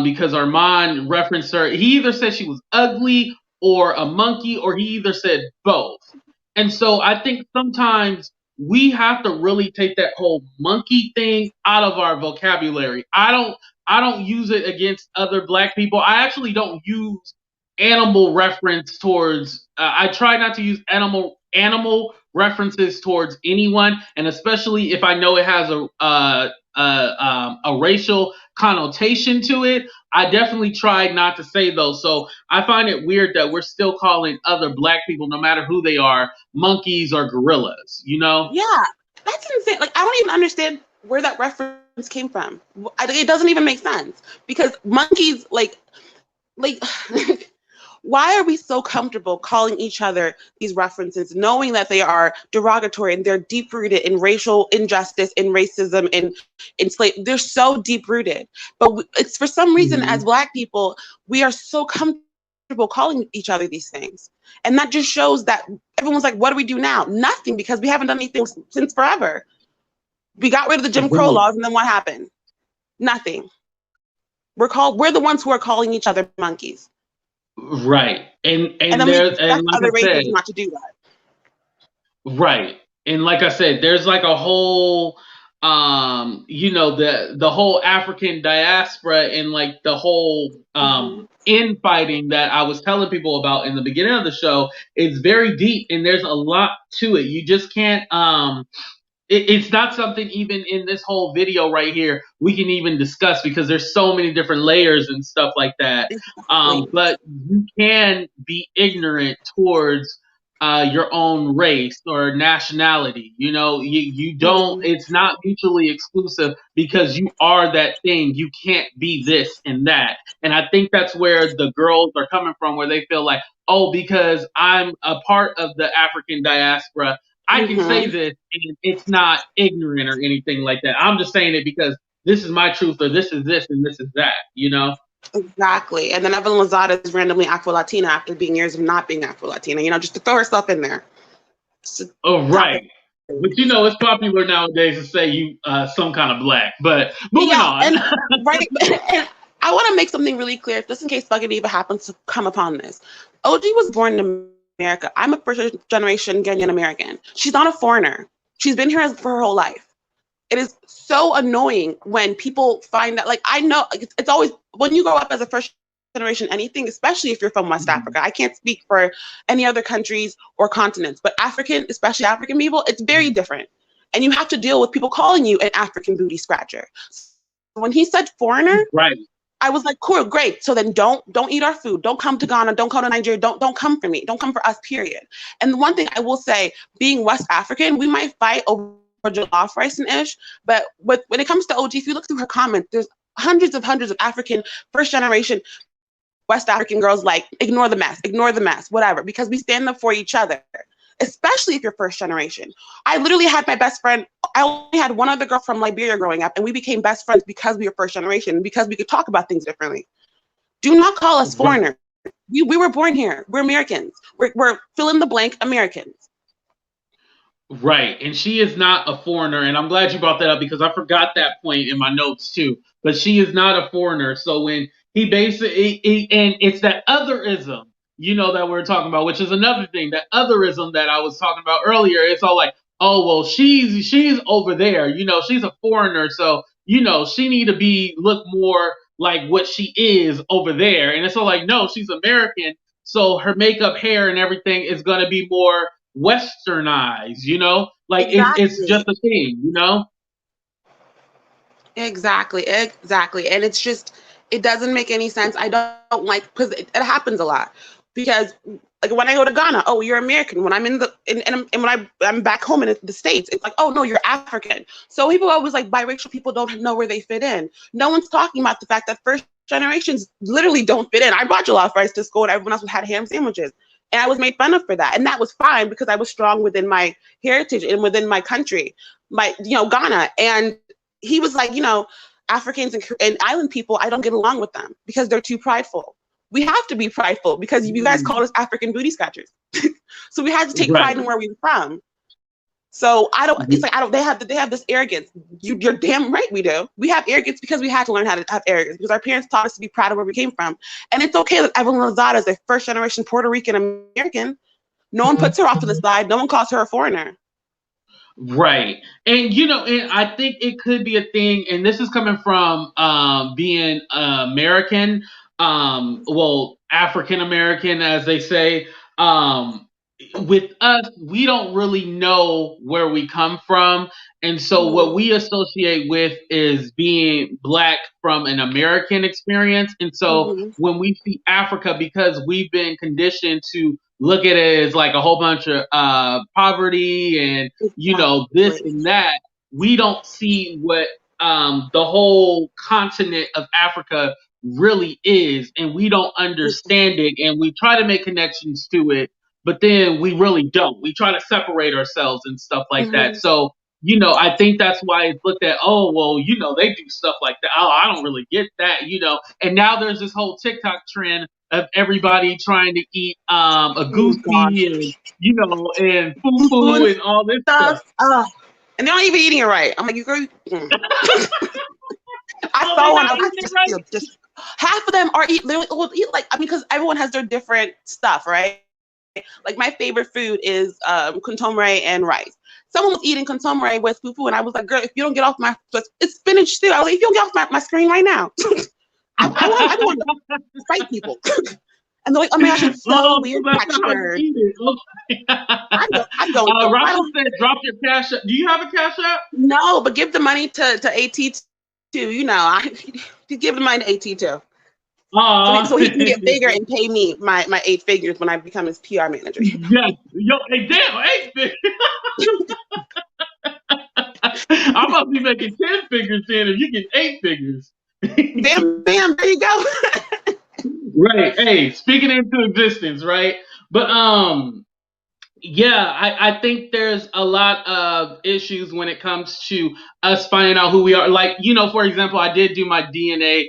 because Armand referenced her. He either said she was ugly or a monkey, or he either said both. And so I think sometimes we have to really take that whole monkey thing out of our vocabulary. I don't use it against other black people. I actually don't use animal reference towards. I try not to use animal references towards anyone, and especially if I know it has a racial connotation to it. I definitely try not to say those. So I find it weird that we're still calling other black people, no matter who they are, monkeys or gorillas. You know? Yeah, that's insane. Like, I don't even understand where that reference came from. It doesn't even make sense, because monkeys, like why are we so comfortable calling each other these references, knowing that they are derogatory and they're deep rooted in racial injustice, in racism, in slavery? They're so deep rooted, but it's for some reason as Black people, we are so comfortable calling each other these things, and that just shows that everyone's like, what do we do now? Nothing, because we haven't done anything since forever. We got rid of the Jim Crow laws, and then what happened? Nothing. We're the ones who are calling each other monkeys. Right. And then there's, we expect other races not to do that. Right. And like I said, there's like a whole the whole African diaspora and like the whole infighting that I was telling people about in the beginning of the show is very deep, and there's a lot to it. You just can't it's not something even in this whole video right here we can even discuss, because there's so many different layers and stuff like that. But you can be ignorant towards your own race or nationality. You know, you don't, it's not mutually exclusive, because you are that thing. You can't be this and that. And I think that's where the girls are coming from, where they feel like, oh, because I'm a part of the African diaspora, I can say this, and it's not ignorant or anything like that. I'm just saying it because this is my truth, or this is this and this is that, you know? Exactly. And then Evelyn is randomly Afro-Latina after being years of not being Afro-Latina, you know, just to throw herself in there. Right. But you know, it's popular nowadays to say you some kind of Black. But moving on. And, right. And I want to make something really clear, just in case Funky Dineva happens to come upon this. OG was born in America. I'm a first generation Ghanaian American. She's not a foreigner. She's been here for her whole life. It is so annoying when people find that, like, I know it's always, when you grow up as a first generation anything, especially if you're from West Africa, I can't speak for any other countries or continents, but African, especially African people, it's very different. And you have to deal with people calling you an African booty scratcher. So when he said foreigner, right, I was like, cool, great. So then don't eat our food. Don't come to Ghana. Don't come to Nigeria. Don't come for me. Don't come for us, period. And the one thing I will say, being West African, we might fight over jollof rice and ish, but when it comes to OG, if you look through her comments, there's hundreds of African first generation West African girls like, ignore the mess, whatever, because we stand up for each other, especially if you're first generation. I literally had my best friend, I only had one other girl from Liberia growing up, and we became best friends because we were first generation, because we could talk about things differently. Do not call us foreigners. We were born here. We're Americans. We're fill in the blank Americans. Right. And she is not a foreigner. And I'm glad you brought that up, because I forgot that point in my notes too. But she is not a foreigner. So when he basically, and it's that otherism, you know, that we're talking about, which is another thing, that otherism that I was talking about earlier. It's all like, oh, well, she's over there, you know, she's a foreigner. So, you know, she need to look more like what she is over there. And it's all like, no, she's American. So her makeup, hair, and everything is going to be more westernized, you know, like it's just a thing, you know. Exactly. And it's just, it doesn't make any sense. I don't like, because it happens a lot, because like when I go to Ghana, oh, you're American. When I'm and when I'm back home in the States, it's like, oh no, you're African. So people always like, biracial people don't know where they fit in. No one's talking about the fact that first generations literally don't fit in. I brought jollof rice to school, and everyone else had ham sandwiches. And I was made fun of for that. And that was fine, because I was strong within my heritage and within my country, Ghana. And he was like, Africans and island people, I don't get along with them because they're too prideful. We have to be prideful because you guys call us African booty scratchers. So we had to take pride in where we're from. So it's like they have this arrogance. You're damn right we do. We have arrogance because we had to learn how to have arrogance because our parents taught us to be proud of where we came from. And it's okay that Evelyn Lozada is a first generation Puerto Rican American. No one puts her off to the side. No one calls her a foreigner. Right. And, and I think it could be a thing, and this is coming from being American, African American, as they say. With us, we don't really know where we come from. And so what we associate with is being Black from an American experience. And so when we see Africa, because we've been conditioned to look at it as like a whole bunch of poverty and, this and that, we don't see what the whole continent of Africa really is. And we don't understand it. And we try to make connections to it. But then we really don't. We try to separate ourselves and stuff like that. So, I think that's why it's looked at, they do stuff like that. Oh, I don't really get that, And now there's this whole TikTok trend of everybody trying to eat a goosey and, and fufu and all this stuff. And they're not even eating it right. I'm like, you girl. I saw one. Just half of them are eat because everyone has their different stuff, right? Like my favorite food is contomere and rice. Someone was eating contomere with fufu, and I was like, "Girl, if you don't get off it's spinach too." I was like, "If you don't get off my screen right now, I want to fight people." And they're like, "Oh my gosh, it's so weird textured." I don't. Russell said, "Drop your cash app." Do you have a cash app? No, but give the money to AT too. You give the money to AT too. So he can get bigger and pay me my 8 figures when I become his PR manager. Yes. Yo, hey, damn, 8 figures. I must be making 10 figures then if you get 8 figures. Bam, there you go. Right. Hey, speaking into existence, right? But I think there's a lot of issues when it comes to us finding out who we are. Like, for example, I did do my DNA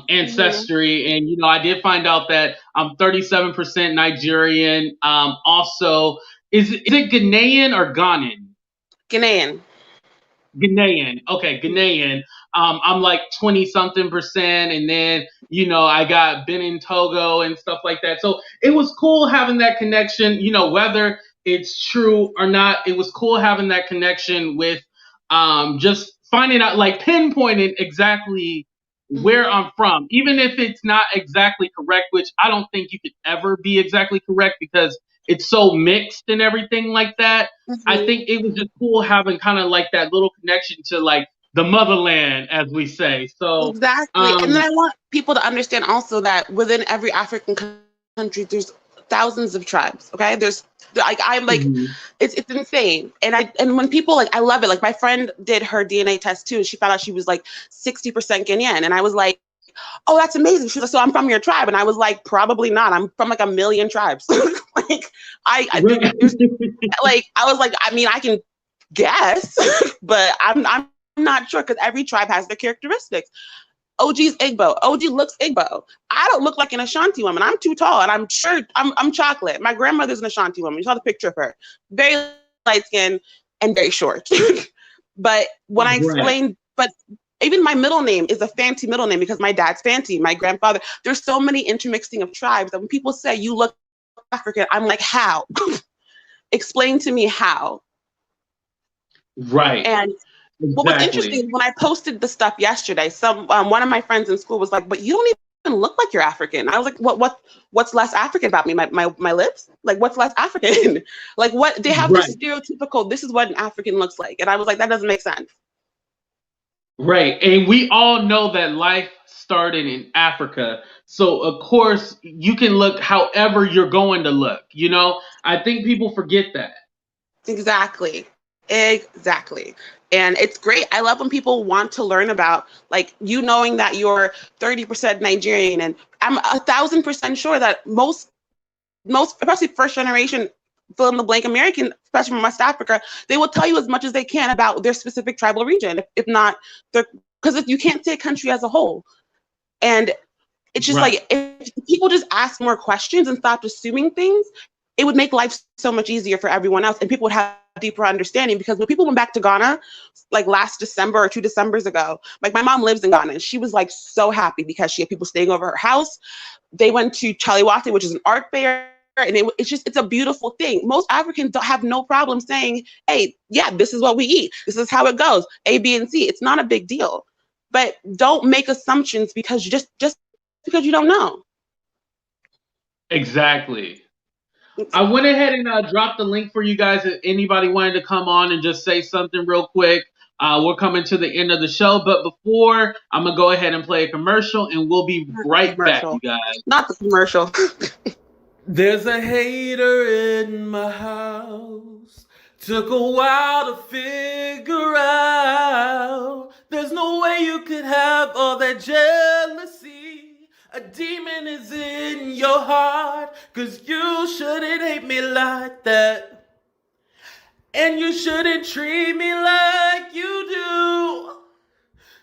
Ancestry, and I did find out that I'm 37% Nigerian. Also, is it Ghanaian or Ghanan? Ghanaian. Okay, Ghanaian. I'm like 20-something%, and then I got Benin, Togo, and stuff like that. So it was cool having that connection. Whether it's true or not, it was cool having that connection with just finding out, like pinpointing exactly where I'm from, even if it's not exactly correct, which I don't think you could ever be exactly correct because it's so mixed and everything like that. I think it was just cool having kind of like that little connection to like the motherland, as we say. So exactly. And then I want people to understand also that within every African country, there's thousands of tribes. Okay, it's insane. And when people I love it. Like my friend did her DNA test too, and she found out she was like 60% Ghanaian, and I was like, oh, that's amazing. She was like, so I'm from your tribe, and I was like, probably not. I'm from like a million tribes. I was like, I mean, I can guess, but I'm not sure because every tribe has their characteristics. OG's Igbo. OG looks Igbo. I don't look like an Ashanti woman. I'm too tall, and I'm sure I'm chocolate. My grandmother's an Ashanti woman. You saw the picture of her. Very light skin and very short. But when I explained, but even my middle name is a fancy middle name because my dad's fancy. My grandfather. There's so many intermixing of tribes that when people say you look African, I'm like, how? Explain to me how. Right. And what was interesting, when I posted the stuff yesterday, one of my friends in school was like, but you don't even look like you're African. I was like, what's less African about me? My lips? Like, what's less African? Like, what? They have this stereotypical, this is what an African looks like. And I was like, that doesn't make sense. Right. And we all know that life started in Africa. So, of course, you can look however you're going to look. I think people forget that. Exactly. And it's great. I love when people want to learn about, like, knowing that you're 30% Nigerian. And I'm 1,000% sure that most, especially first generation fill in the blank American, especially from West Africa, they will tell you as much as they can about their specific tribal region, if not their because if you can't say a country as a whole. And it's just Right. like, if people just ask more questions and stop assuming things, it would make life so much easier for everyone else, and people would have deeper understanding. Because when people went back to Ghana, like last December or 2 Decembers ago, like my mom lives in Ghana, and she was like so happy because she had people staying over her house. They went to Chaliwate, which is an art fair, and it's a beautiful thing. Most Africans don't have no problem saying, hey, yeah, this is what we eat. This is how it goes. A, B, and C. It's not a big deal. But don't make assumptions because just because you don't know. Exactly. I went ahead and dropped the link for you guys if anybody wanted to come on and just say something real quick. We're coming to the end of the show, but before, I'm going to go ahead and play a commercial, and we'll be right back, you guys. Not the commercial. There's a hater in my house. Took a while to figure out. There's no way you could have all that jealousy. A demon is in your heart, 'cause you shouldn't hate me like that. And you shouldn't treat me like you do.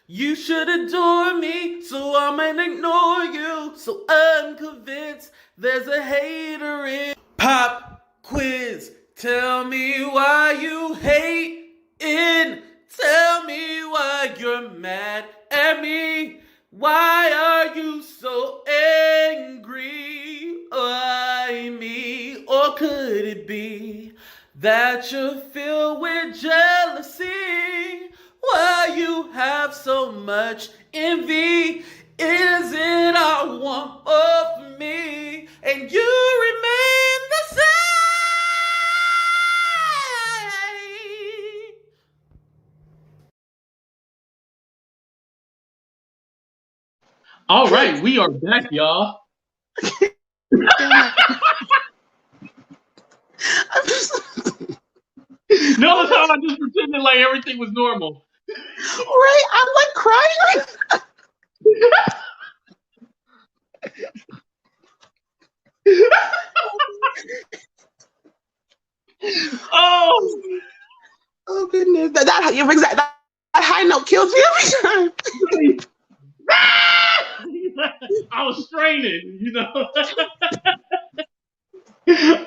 You should adore me, so I'm gonna ignore you. So I'm convinced there's a hater in. Pop quiz, tell me why you hating. Tell me why you're mad at me. Why are you so angry? Why me? Or could it be that you're filled with jealousy? Why you have so much envy? Is it all one of me? And you remain the same. All right, we are back, y'all. No, that's how I just pretended like everything was normal. Right? I'm like crying. Oh goodness. That high note kills me every time. I was straining, you know.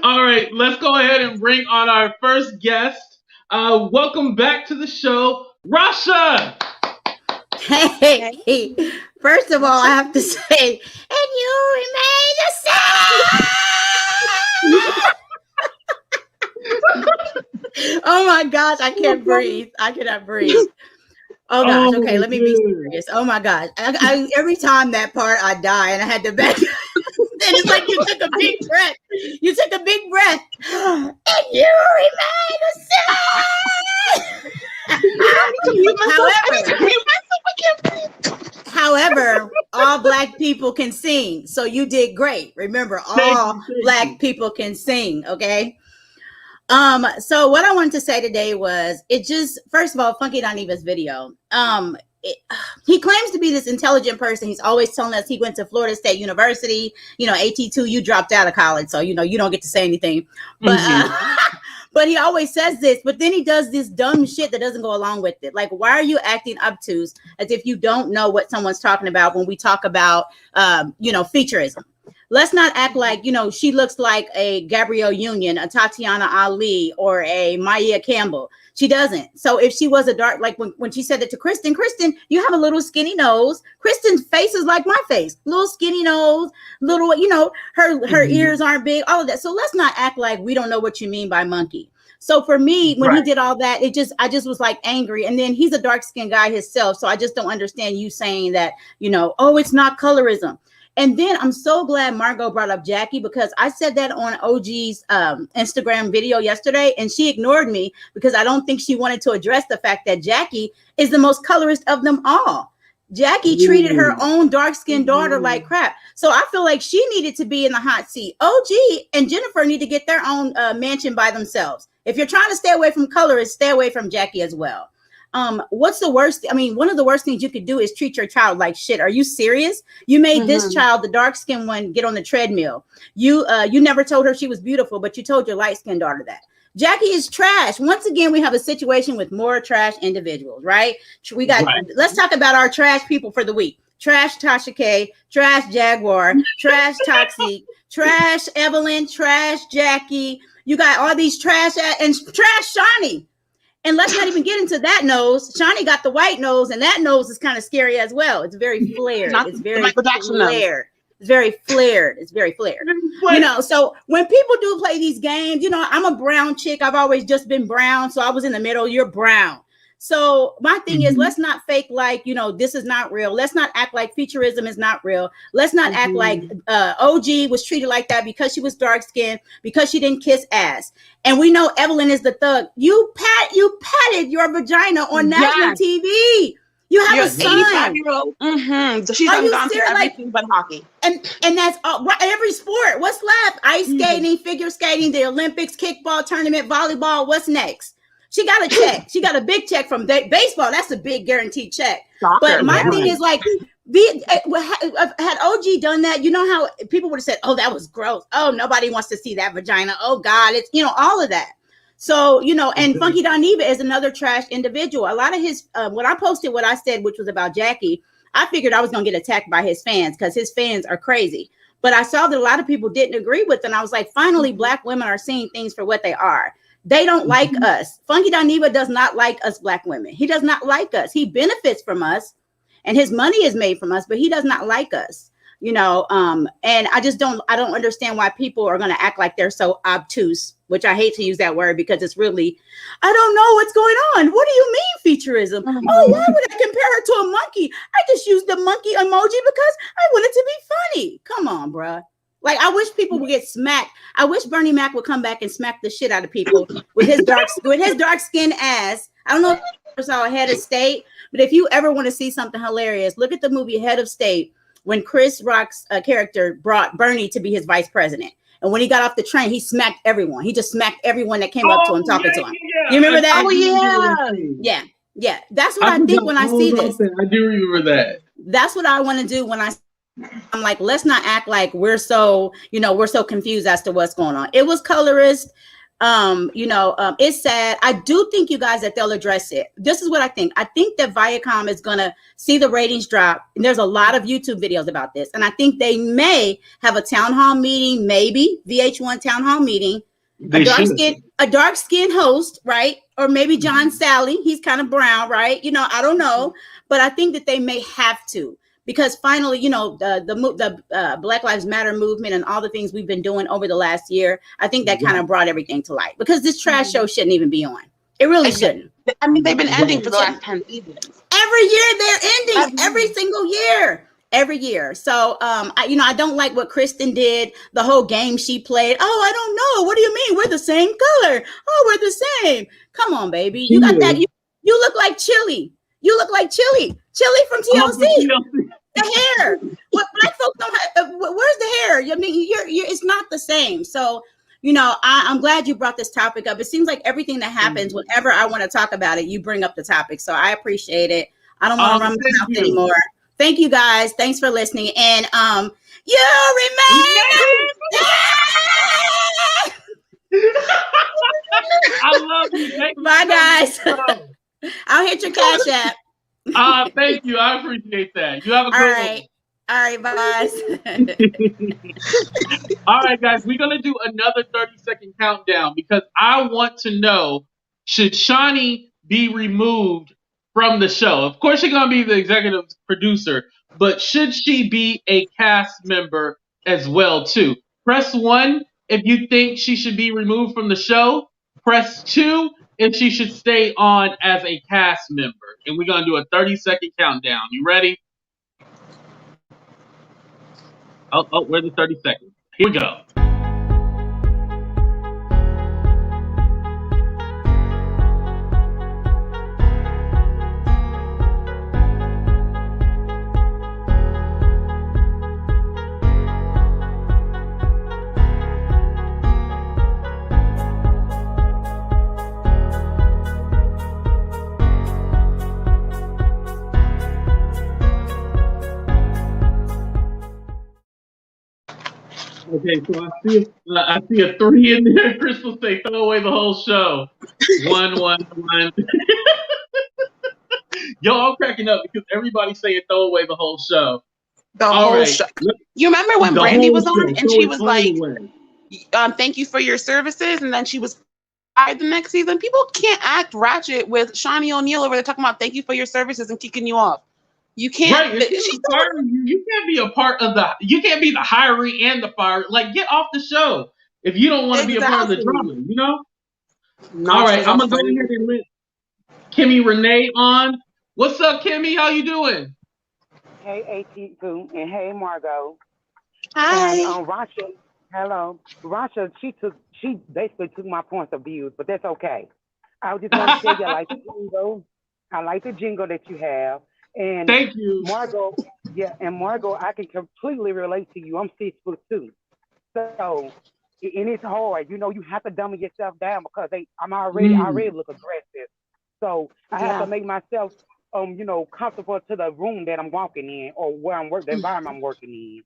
All right, let's go ahead and bring on our first guest. Welcome back to the show, Rasha. Hey, first of all, I have to say, and you remain the same. Oh my gosh, I can't breathe. I cannot breathe. Oh gosh. Okay, let me be serious. Oh my gosh. I every time that part I die and I had to back. And it's like you took a big breath. You took a big breath. And you remain the same. However, all Black people can sing. So you did great. Remember, all Black people can sing. Okay. So what I wanted to say today was, it just, first of all, Funky Dineva's video. He claims to be this intelligent person. He's always telling us he went to Florida State University. You know, AT2, you dropped out of college, so you know you don't get to say anything. But but he always says this. But then he does this dumb shit that doesn't go along with it. Like, why are you acting obtuse as if you don't know what someone's talking about when we talk about you know, featureism? Let's not act like, you know, she looks like a Gabrielle Union, a Tatiana Ali, or a Maya Campbell. She doesn't. So if she was a dark, like when she said it to Kristen, you have a little skinny nose. Kristen's face is like my face, little skinny nose, little, you know, her ears aren't big, all of that. So let's not act like we don't know what you mean by monkey. So for me, when he did all that, I just was like angry. And then he's a dark skinned guy himself. So I just don't understand you saying that, you know, oh, it's not colorism. And then I'm so glad Margo brought up Jackie, because I said that on OG's Instagram video yesterday, and she ignored me because I don't think she wanted to address the fact that Jackie is the most colorist of them all. Jackie treated her own dark-skinned daughter like crap. So I feel like she needed to be in the hot seat. OG and Jennifer need to get their own mansion by themselves. If you're trying to stay away from colorists, stay away from Jackie as well. What's the worst? I mean, one of the worst things you could do is treat your child like shit. Are you serious? You made this child, the dark skinned one, get on the treadmill. You never told her she was beautiful, but you told your light skinned daughter that. Jackie is trash. Once again, we have a situation with more trash individuals, right? We got, let's talk about our trash people for the week. Trash Tasha K, trash Jaguar, trash Toxic, trash Evelyn, trash Jackie. You got all these trash and trash Shawnee. And let's not even get into that nose. Shawnee got the white nose, and that nose is kind of scary as well. It's very flared. It's very flared. It's very flared. It's very flared. You know, so when people do play these games, you know, I'm a brown chick. I've always just been brown. So I was in the middle. You're brown. So my thing is, let's not fake like, you know, this is not real. Let's not act like futurism is not real. Let's not act like OG was treated like that because she was dark skinned, because she didn't kiss ass. And we know Evelyn is the thug. You patted your vagina on national TV. You have a son. She's gone to everything but hockey. And that's every sport. What's left? Ice skating, figure skating, the Olympics, kickball tournament, volleyball. What's next? She got a check. She got a big check from baseball. That's a big guaranteed check. Soccer, but my thing is like, had OG done that, you know how people would have said, oh, that was gross. Oh, nobody wants to see that vagina. Oh, God, it's, you know, all of that. So, you know, and Funky Dineva is another trash individual. A lot of his, when I posted what I said, which was about Jackie, I figured I was going to get attacked by his fans because his fans are crazy. But I saw that a lot of people didn't agree with it. And I was like, finally, Black women are seeing things for what they are. They don't like us. Funky Dineva does not like us Black women. He does not like us. He benefits from us and his money is made from us, but he does not like us, you know? And I don't understand why people are going to act like they're so obtuse, which I hate to use that word because it's really, I don't know what's going on. What do you mean futurism? Oh, why would I compare her to a monkey? I just used the monkey emoji because I want it to be funny. Come on, bruh. Like, I wish people would get smacked. I wish Bernie Mac would come back and smack the shit out of people with his dark skin ass. I don't know if you ever saw Head of State, but if you ever want to see something hilarious, look at the movie Head of State when Chris Rock's character brought Bernie to be his vice president. And when he got off the train, he smacked everyone. He just smacked everyone that came up to him, talking to him. Yeah. You remember that? Oh, yeah. Yeah. That's what I think when I see this. I do remember that. That's what I want to do when I'm like, let's not act like we're so confused as to what's going on. It was colorist. It's sad. I do think, you guys, that they'll address it. This is what I think. I think that Viacom is going to see the ratings drop. And there's a lot of YouTube videos about this. And I think they may have a town hall meeting, maybe VH1 town hall meeting, a dark skin host, right? Or maybe John Sally. He's kind of brown, right? You know, I don't know. But I think that they may have to. Because finally, you know, the Black Lives Matter movement and all the things we've been doing over the last year, I think that kind of brought everything to light. Because this trash show shouldn't even be on. It really shouldn't. I mean, they've been ending for the last 10 seasons. Every year they're ending. Every single year. Every year. So, I don't like what Kristen did, the whole game she played. Oh, I don't know. What do you mean? We're the same color. Oh, we're the same. Come on, baby. You got that. You look like Chili. You look like Chili. Chili from TLC. The hair. What Black folks don't have. Where's the hair? I mean, it's not the same. So, you know, I'm glad you brought this topic up. It seems like everything that happens, whenever I want to talk about it, you bring up the topic. So I appreciate it. I don't want to run my mouth anymore. Thank you, guys. Thanks for listening. And you remain. I love you. Bye, guys. I'll hit your Cash App. Thank you. I appreciate that. You have a good one. All right, bye. All right, guys. We're going to do another 30-second countdown because I want to know, should Shawnee be removed from the show? Of course, she's going to be the executive producer, but should she be a cast member as well, too? Press 1 if you think she should be removed from the show. Press 2 if she should stay on as a cast member. And we're going to do a 30-second countdown. You ready? Oh, where's the 30 seconds? Here we go. Okay, so I see a 3 in there. Crystal say throw away the whole show. 111. Yo, I'm cracking up because everybody's saying throw away the whole show. The All whole right. show. You remember when The Brandy whole was on show. and Throw she it was all like, away. thank you for your services, and then she was fired the next season? People can't act ratchet with Shawnee O'Neal over there talking about thank you for your services and kicking you off. You can't. Right, if she's firing you, you can't be a part of the. You can't be the hiring and the fire. Like, get off the show if you don't want to be a part of the drama. You know. No, All she right, was I'm all gonna go funny. ahead and let Kimmy Renee on. What's up, Kimmy? How you doing? Hey, AT2, and hey, Margo. Hi. And Rasha, hello. Rasha, she basically took my points of view, but that's okay. I just want to tell you, I like the jingle. I like the jingle that you have. And Thank you. Margo, Margo, I can completely relate to you. I'm 6'2". So, and it's hard. You know, you have to dumb yourself down because I already look aggressive. So I have to make myself, comfortable to the room that I'm walking in or where the environment I'm working in,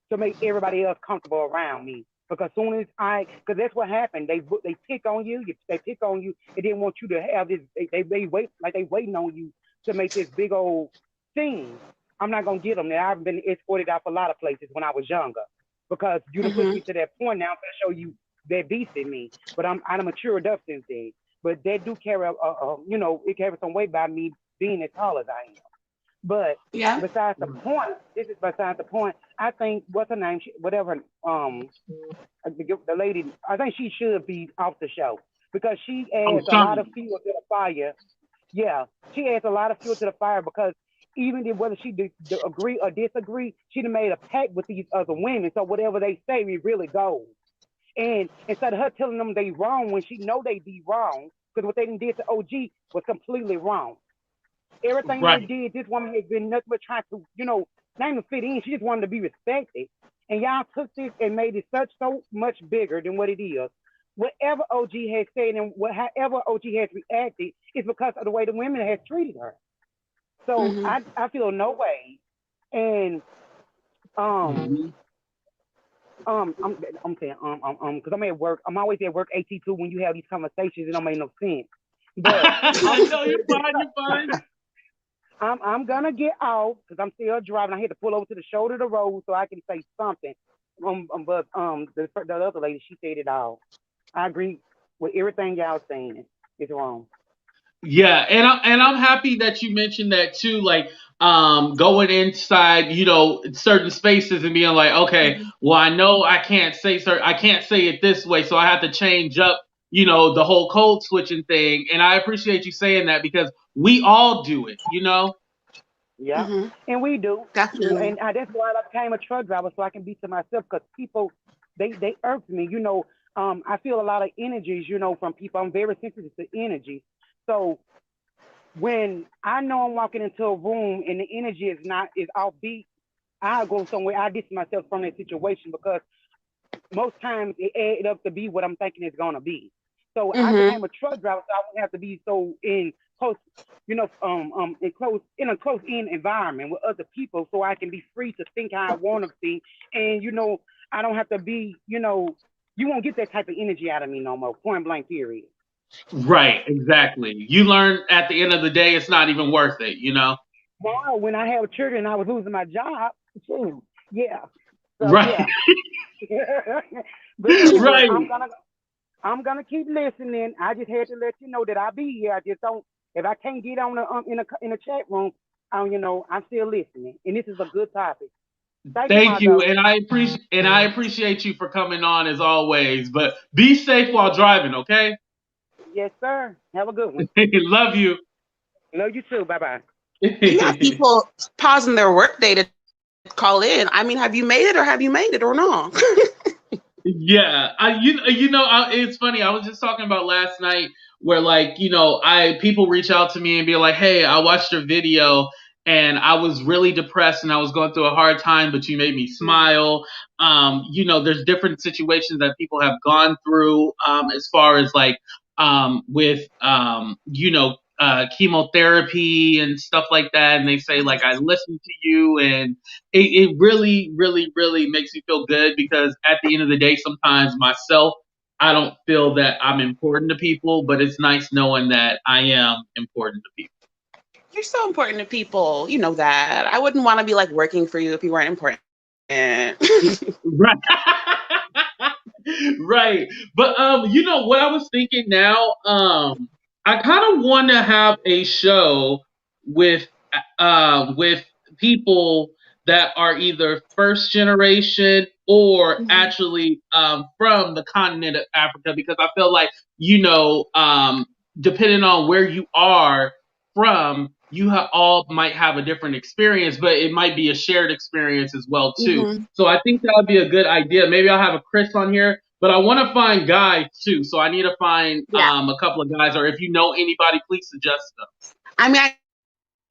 to make everybody else comfortable around me. Because soon as because that's what happened. They pick on you. They pick on you. They didn't want you to have this. They wait like they waiting on you to make this big old scene. I'm not gonna get them there. I've been escorted out for a lot of places when I was younger because you done pushed me to that point. Now I'm gonna show you that beast in me. But I'm matured up since then. But that do carry it carries some weight by me being as tall as I am. But besides the point, this is besides the point. I think what's her name? Whatever. The lady. I think she should be off the show because she adds a lot of fuel to the fire. Yeah, she adds a lot of fuel to the fire because even whether she agree or disagree, she done made a pact with these other women. So whatever they say, it really goes. And instead of her telling them they wrong when she know they be wrong, because what they did to OG was completely wrong. Everything they did, this woman has been nothing but trying to, not even fit in. She just wanted to be respected. And y'all took this and made it so much bigger than what it is. Whatever OG has said and however OG has reacted is because of the way the women has treated her. So I feel no way. And I'm saying because I'm at work. I'm always at work 82 when you have these conversations. It don't make no sense. But no, you're fine. I'm gonna get off because I'm still driving. I had to pull over to the shoulder of the road so I can say something. But the other lady, she said it all. I agree with everything y'all saying. It's wrong. Yeah, and I'm happy that you mentioned that too. Like, going inside, certain spaces and being like, okay, well, I know I can't say it this way, so I have to change up, the whole code switching thing. And I appreciate you saying that because we all do it, Yeah, and we do. Definitely. And that's why I became a truck driver so I can be to myself because people, they irk me. I feel a lot of energies, from people. I'm very sensitive to energy. So when I know I'm walking into a room and the energy is offbeat, I'll go somewhere. I distance myself from that situation because most times it adds up to be what I'm thinking it's gonna be. So I became a truck driver, so I wouldn't have to be so in close, in a close in environment with other people, so I can be free to think how I want to think, and I don't have to be, you won't get that type of energy out of me no more. Point blank, period. Right, exactly. You learn at the end of the day, it's not even worth it, Well, when I had children, I was losing my job. Yeah. So, right. Yeah. But anyway, right. I'm gonna keep listening. I just had to let you know that I'll be here. I just don't. If I can't get on in a chat room, I'm still listening. And this is a good topic. Thank you, and I appreciate you for coming on as always. But be safe while driving, okay? Yes, sir. Have a good one. Love you. Love you too. Bye-bye. You have people pausing their workday to call in. I mean, have you made it or not? Yeah, it's funny. I was just talking about last night where people reach out to me and be like, "Hey, I watched your video and I was really depressed and I was going through a hard time, but you made me smile." There's different situations that people have gone through as far as with chemotherapy and stuff like that, and they say like I listen to you, and it really, really, really makes me feel good, because at the end of the day, sometimes myself, I don't feel that I'm important to people, but it's nice knowing that I am important to people. You're so important to people. You know that. I wouldn't want to be like working for you if you weren't important. Right. Right. But you know what I was thinking now? I kind of want to have a show with with people that are either first generation or actually from the continent of Africa, because I feel like, you know, depending on where you are from, you all might have a different experience, but it might be a shared experience as well too. So I think that would be a good idea. Maybe I'll have a Chris on here, but I want to find guys too. So I need to find a couple of guys, or if you know anybody, please suggest them. I mean, I have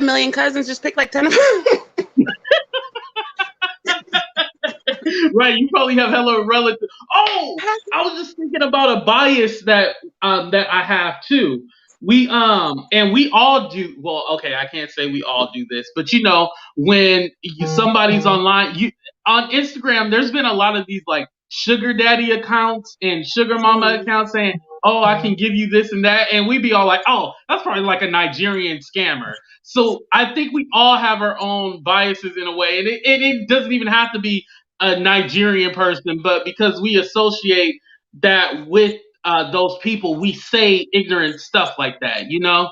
a million cousins. Just pick like 10 of them. Right, you probably have hella relatives. Oh, I was just thinking about a bias that I have too. And we all do. Well, okay, I can't say we all do this, but you know, when somebody's online, on Instagram, there's been a lot of these like sugar daddy accounts and sugar mama accounts saying, "Oh, I can give you this and that," and we be all like, "Oh, that's probably like a Nigerian scammer." So I think we all have our own biases in a way, and it doesn't even have to be a Nigerian person, but because we associate that with those people, we say ignorant stuff like that, you know?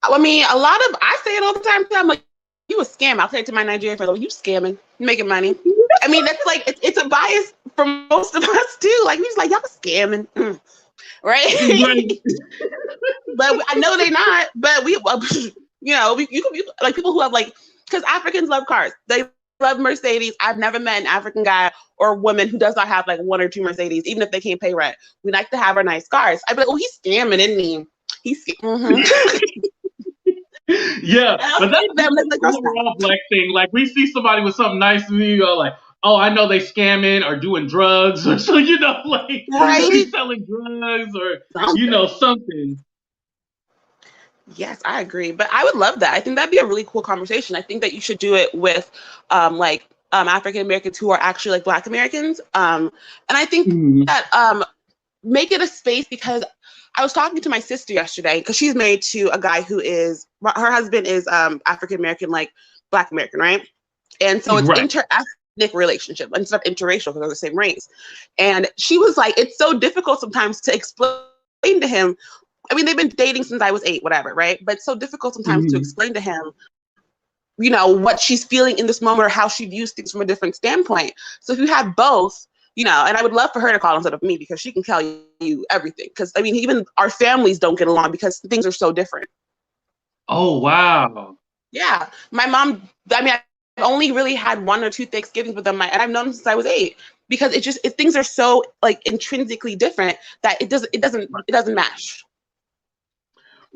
I mean, I say it all the time. I'm like, you a scam. I'll say it to my Nigerian friends, you scamming, you making money. I mean, that's like, it's a bias for most of us too. Like, we just like, y'all scamming. Right? But I know they're not, but we, you know, you can be like people who have like, because Africans love cars. They love Mercedes. I've never met an African guy or woman who does not have like 1 or 2 Mercedes, even if they can't pay rent. We like to have our nice cars. I'd be like, oh, he's scamming, isn't he? He's Yeah, but that's the overall black thing. Like, we see somebody with something nice, and we go like, oh, I know they scamming or doing drugs, or so, you know, like he's selling drugs or you know, something. Yes, I agree. But I would love that. I think that'd be a really cool conversation. I think that you should do it with African Americans who are actually like Black Americans. And I think that make it a space, because I was talking to my sister yesterday, because she's married to a guy who is, her husband is African American, like Black American, right? And so it's inter-ethnic relationship instead of interracial, because they're the same race. And she was like, it's so difficult sometimes to explain to him. I mean, they've been dating since I was 8, whatever, right? But it's so difficult sometimes to explain to him, you know, what she's feeling in this moment or how she views things from a different standpoint. So if you have both, you know, and I would love for her to call instead of me, because she can tell you everything. Because, I mean, even our families don't get along because things are so different. Oh, wow. Yeah. My mom, I mean, I've only really had 1 or 2 Thanksgivings with them, and I've known them since I was 8. Because things are so, like, intrinsically different that it doesn't match.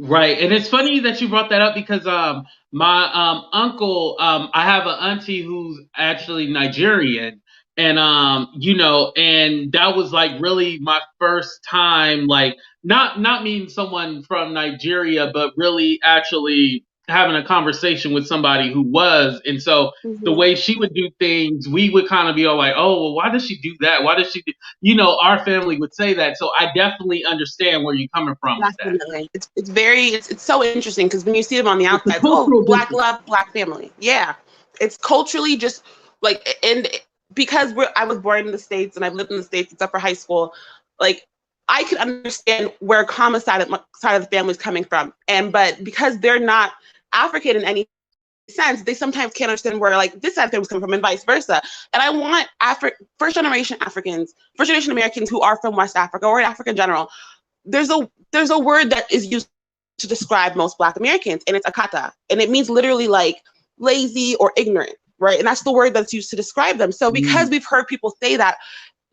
Right, and it's funny that you brought that up, because my uncle, I have an auntie who's actually Nigerian, and you know, and that was like really my first time, like not meeting someone from Nigeria, but really actually having a conversation with somebody who was. And so the way she would do things, we would kind of be all like, oh, well, why does she do that? Why does she do, you know, our family would say that. So I definitely understand where you're coming from. Definitely. It's so interesting, because when you see them on the outside, oh, Black love, Black family. Yeah. It's culturally just like, and because I was born in the States and I've lived in the States except for high school, like I could understand where Kama's side of the family is coming from. But because they're not African in any sense, they sometimes can't understand where like this side of the family is coming from, and vice versa. And I want first generation Americans who are from West Africa or Africa in general. There's a word that is used to describe most Black Americans, and it's akata, and it means literally like lazy or ignorant, right? And that's the word that's used to describe them. So because we've heard people say that,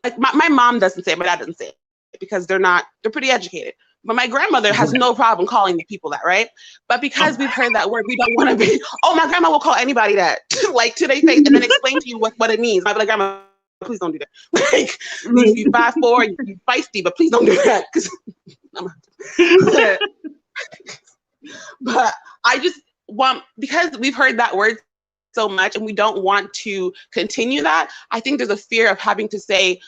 like my mom doesn't say it, my dad doesn't say it, because they're pretty educated. But my grandmother has no problem calling the people that, right? But because we've heard that word, we don't want to be, oh, my grandma will call anybody that, like to their face, and then explain to you what it means. I'd be like, grandma, please don't do that. Like, you're 5'4", you're feisty, but please don't do that. I just want, because we've heard that word so much and we don't want to continue that, I think there's a fear of having to say,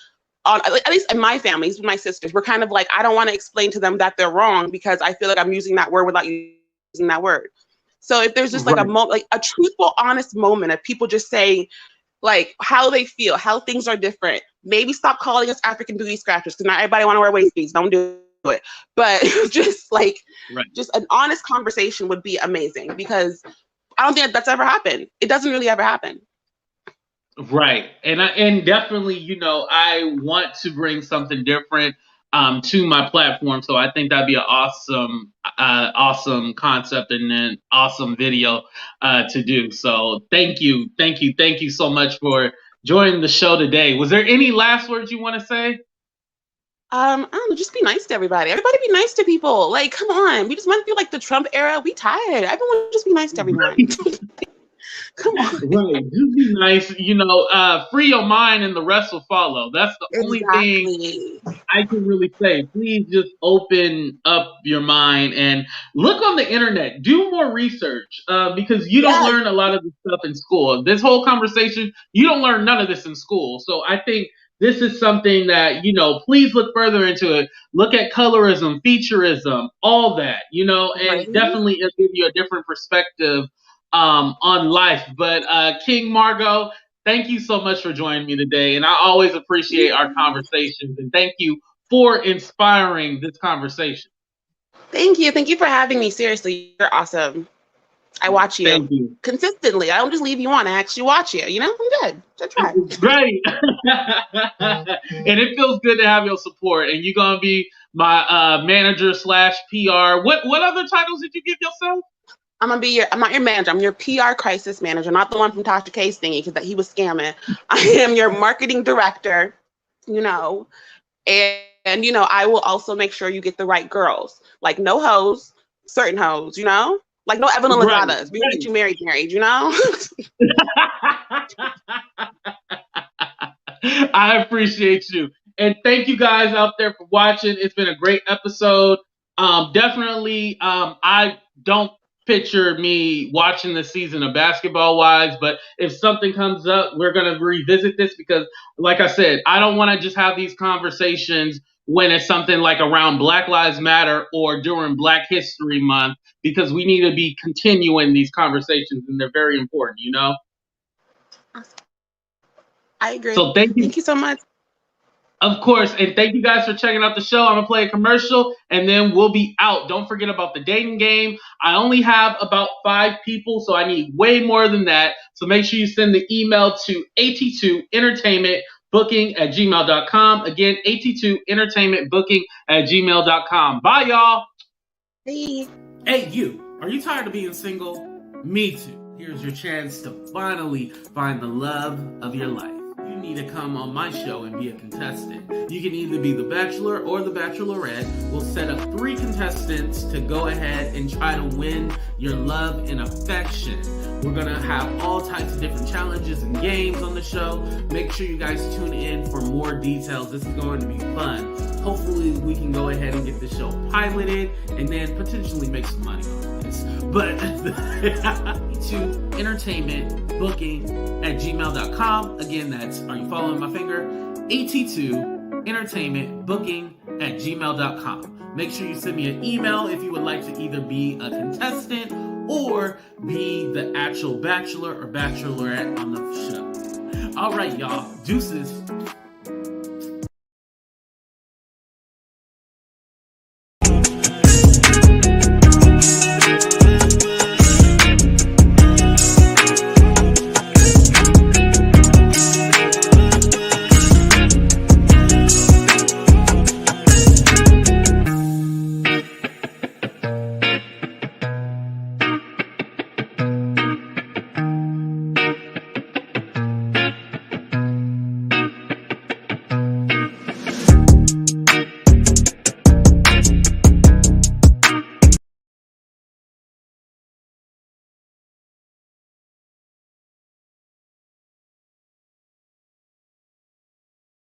at least in my families, with my sisters, we're kind of like, I don't want to explain to them that they're wrong because I feel like I'm using that word without using that word. So if there's just like a truthful, honest moment of people just saying like how they feel, how things are different, maybe stop calling us African booty scratchers because not everybody want to wear waist beads. Don't do it. But just like, just an honest conversation would be amazing, because I don't think that's ever happened. It doesn't really ever happen. Right. And definitely, you know, I want to bring something different to my platform. So I think that'd be an awesome concept and an awesome video to do. So thank you so much for joining the show today. Was there any last words you want to say? I don't know, just be nice to everybody. Everybody be nice to people. Like, come on. We just went through like the Trump era. We tired. Everyone just be nice to everyone. Come on. Right. Just be nice. You know, free your mind and the rest will follow. That's the only thing I can really say. Please just open up your mind and look on the internet. Do more research because you don't learn a lot of this stuff in school. This whole conversation, you don't learn none of this in school. So I think this is something that, you know, please look further into it. Look at colorism, featureism, all that, you know, and definitely it'll give you a different perspective on life. But King Margo, thank you so much for joining me today. And I always appreciate our conversations. And thank you for inspiring this conversation. Thank you. Thank you for having me. Seriously, you're awesome. I watch you consistently. I don't just leave you on. I actually watch you. You know, I'm good. I try. Great. And it feels good to have your support. And you're going to be my manager / PR. What other titles did you give yourself? I'm not your manager. I'm your PR crisis manager, not the one from Tasha K's thingy because he was scamming. I am your marketing director, you know, and you know, I will also make sure you get the right girls. Like no hoes, certain hoes, you know? Like no evelynlozadas. We get you married, you know? I appreciate you. And thank you guys out there for watching. It's been a great episode. Definitely, I don't picture me watching the season of Basketball Wives, but if something comes up, we're going to revisit this because, like I said, I don't want to just have these conversations when it's something like around Black Lives Matter or during Black History Month, because we need to be continuing these conversations and they're very important, you know? I agree. So thank you. Thank you so much. Of course, and thank you guys for checking out the show. I'm going to play a commercial, and then we'll be out. Don't forget about the dating game. I only have about 5 people, so I need way more than that. So make sure you send the email to at2entertainmentbooking@gmail.com. Again, at2entertainmentbooking@gmail.com. Bye, y'all. Hey. Hey, you. Are you tired of being single? Me too. Here's your chance to finally find the love of your life. You need to come on my show and be a contestant. You can either be the Bachelor or the Bachelorette. We'll set up 3 contestants to go ahead and try to win your love and affection. We're going to have all types of different challenges and games on the show. Make sure you guys tune in for more details. This is going to be fun. Hopefully we can go ahead and get the show piloted and then potentially make some money on this. But to entertainmentbooking@gmail.com. Again, that's, are you following my finger? at2entertainmentbooking@gmail.com. Make sure you send me an email if you would like to either be a contestant or be the actual bachelor or bachelorette on the show. All right, y'all. Deuces.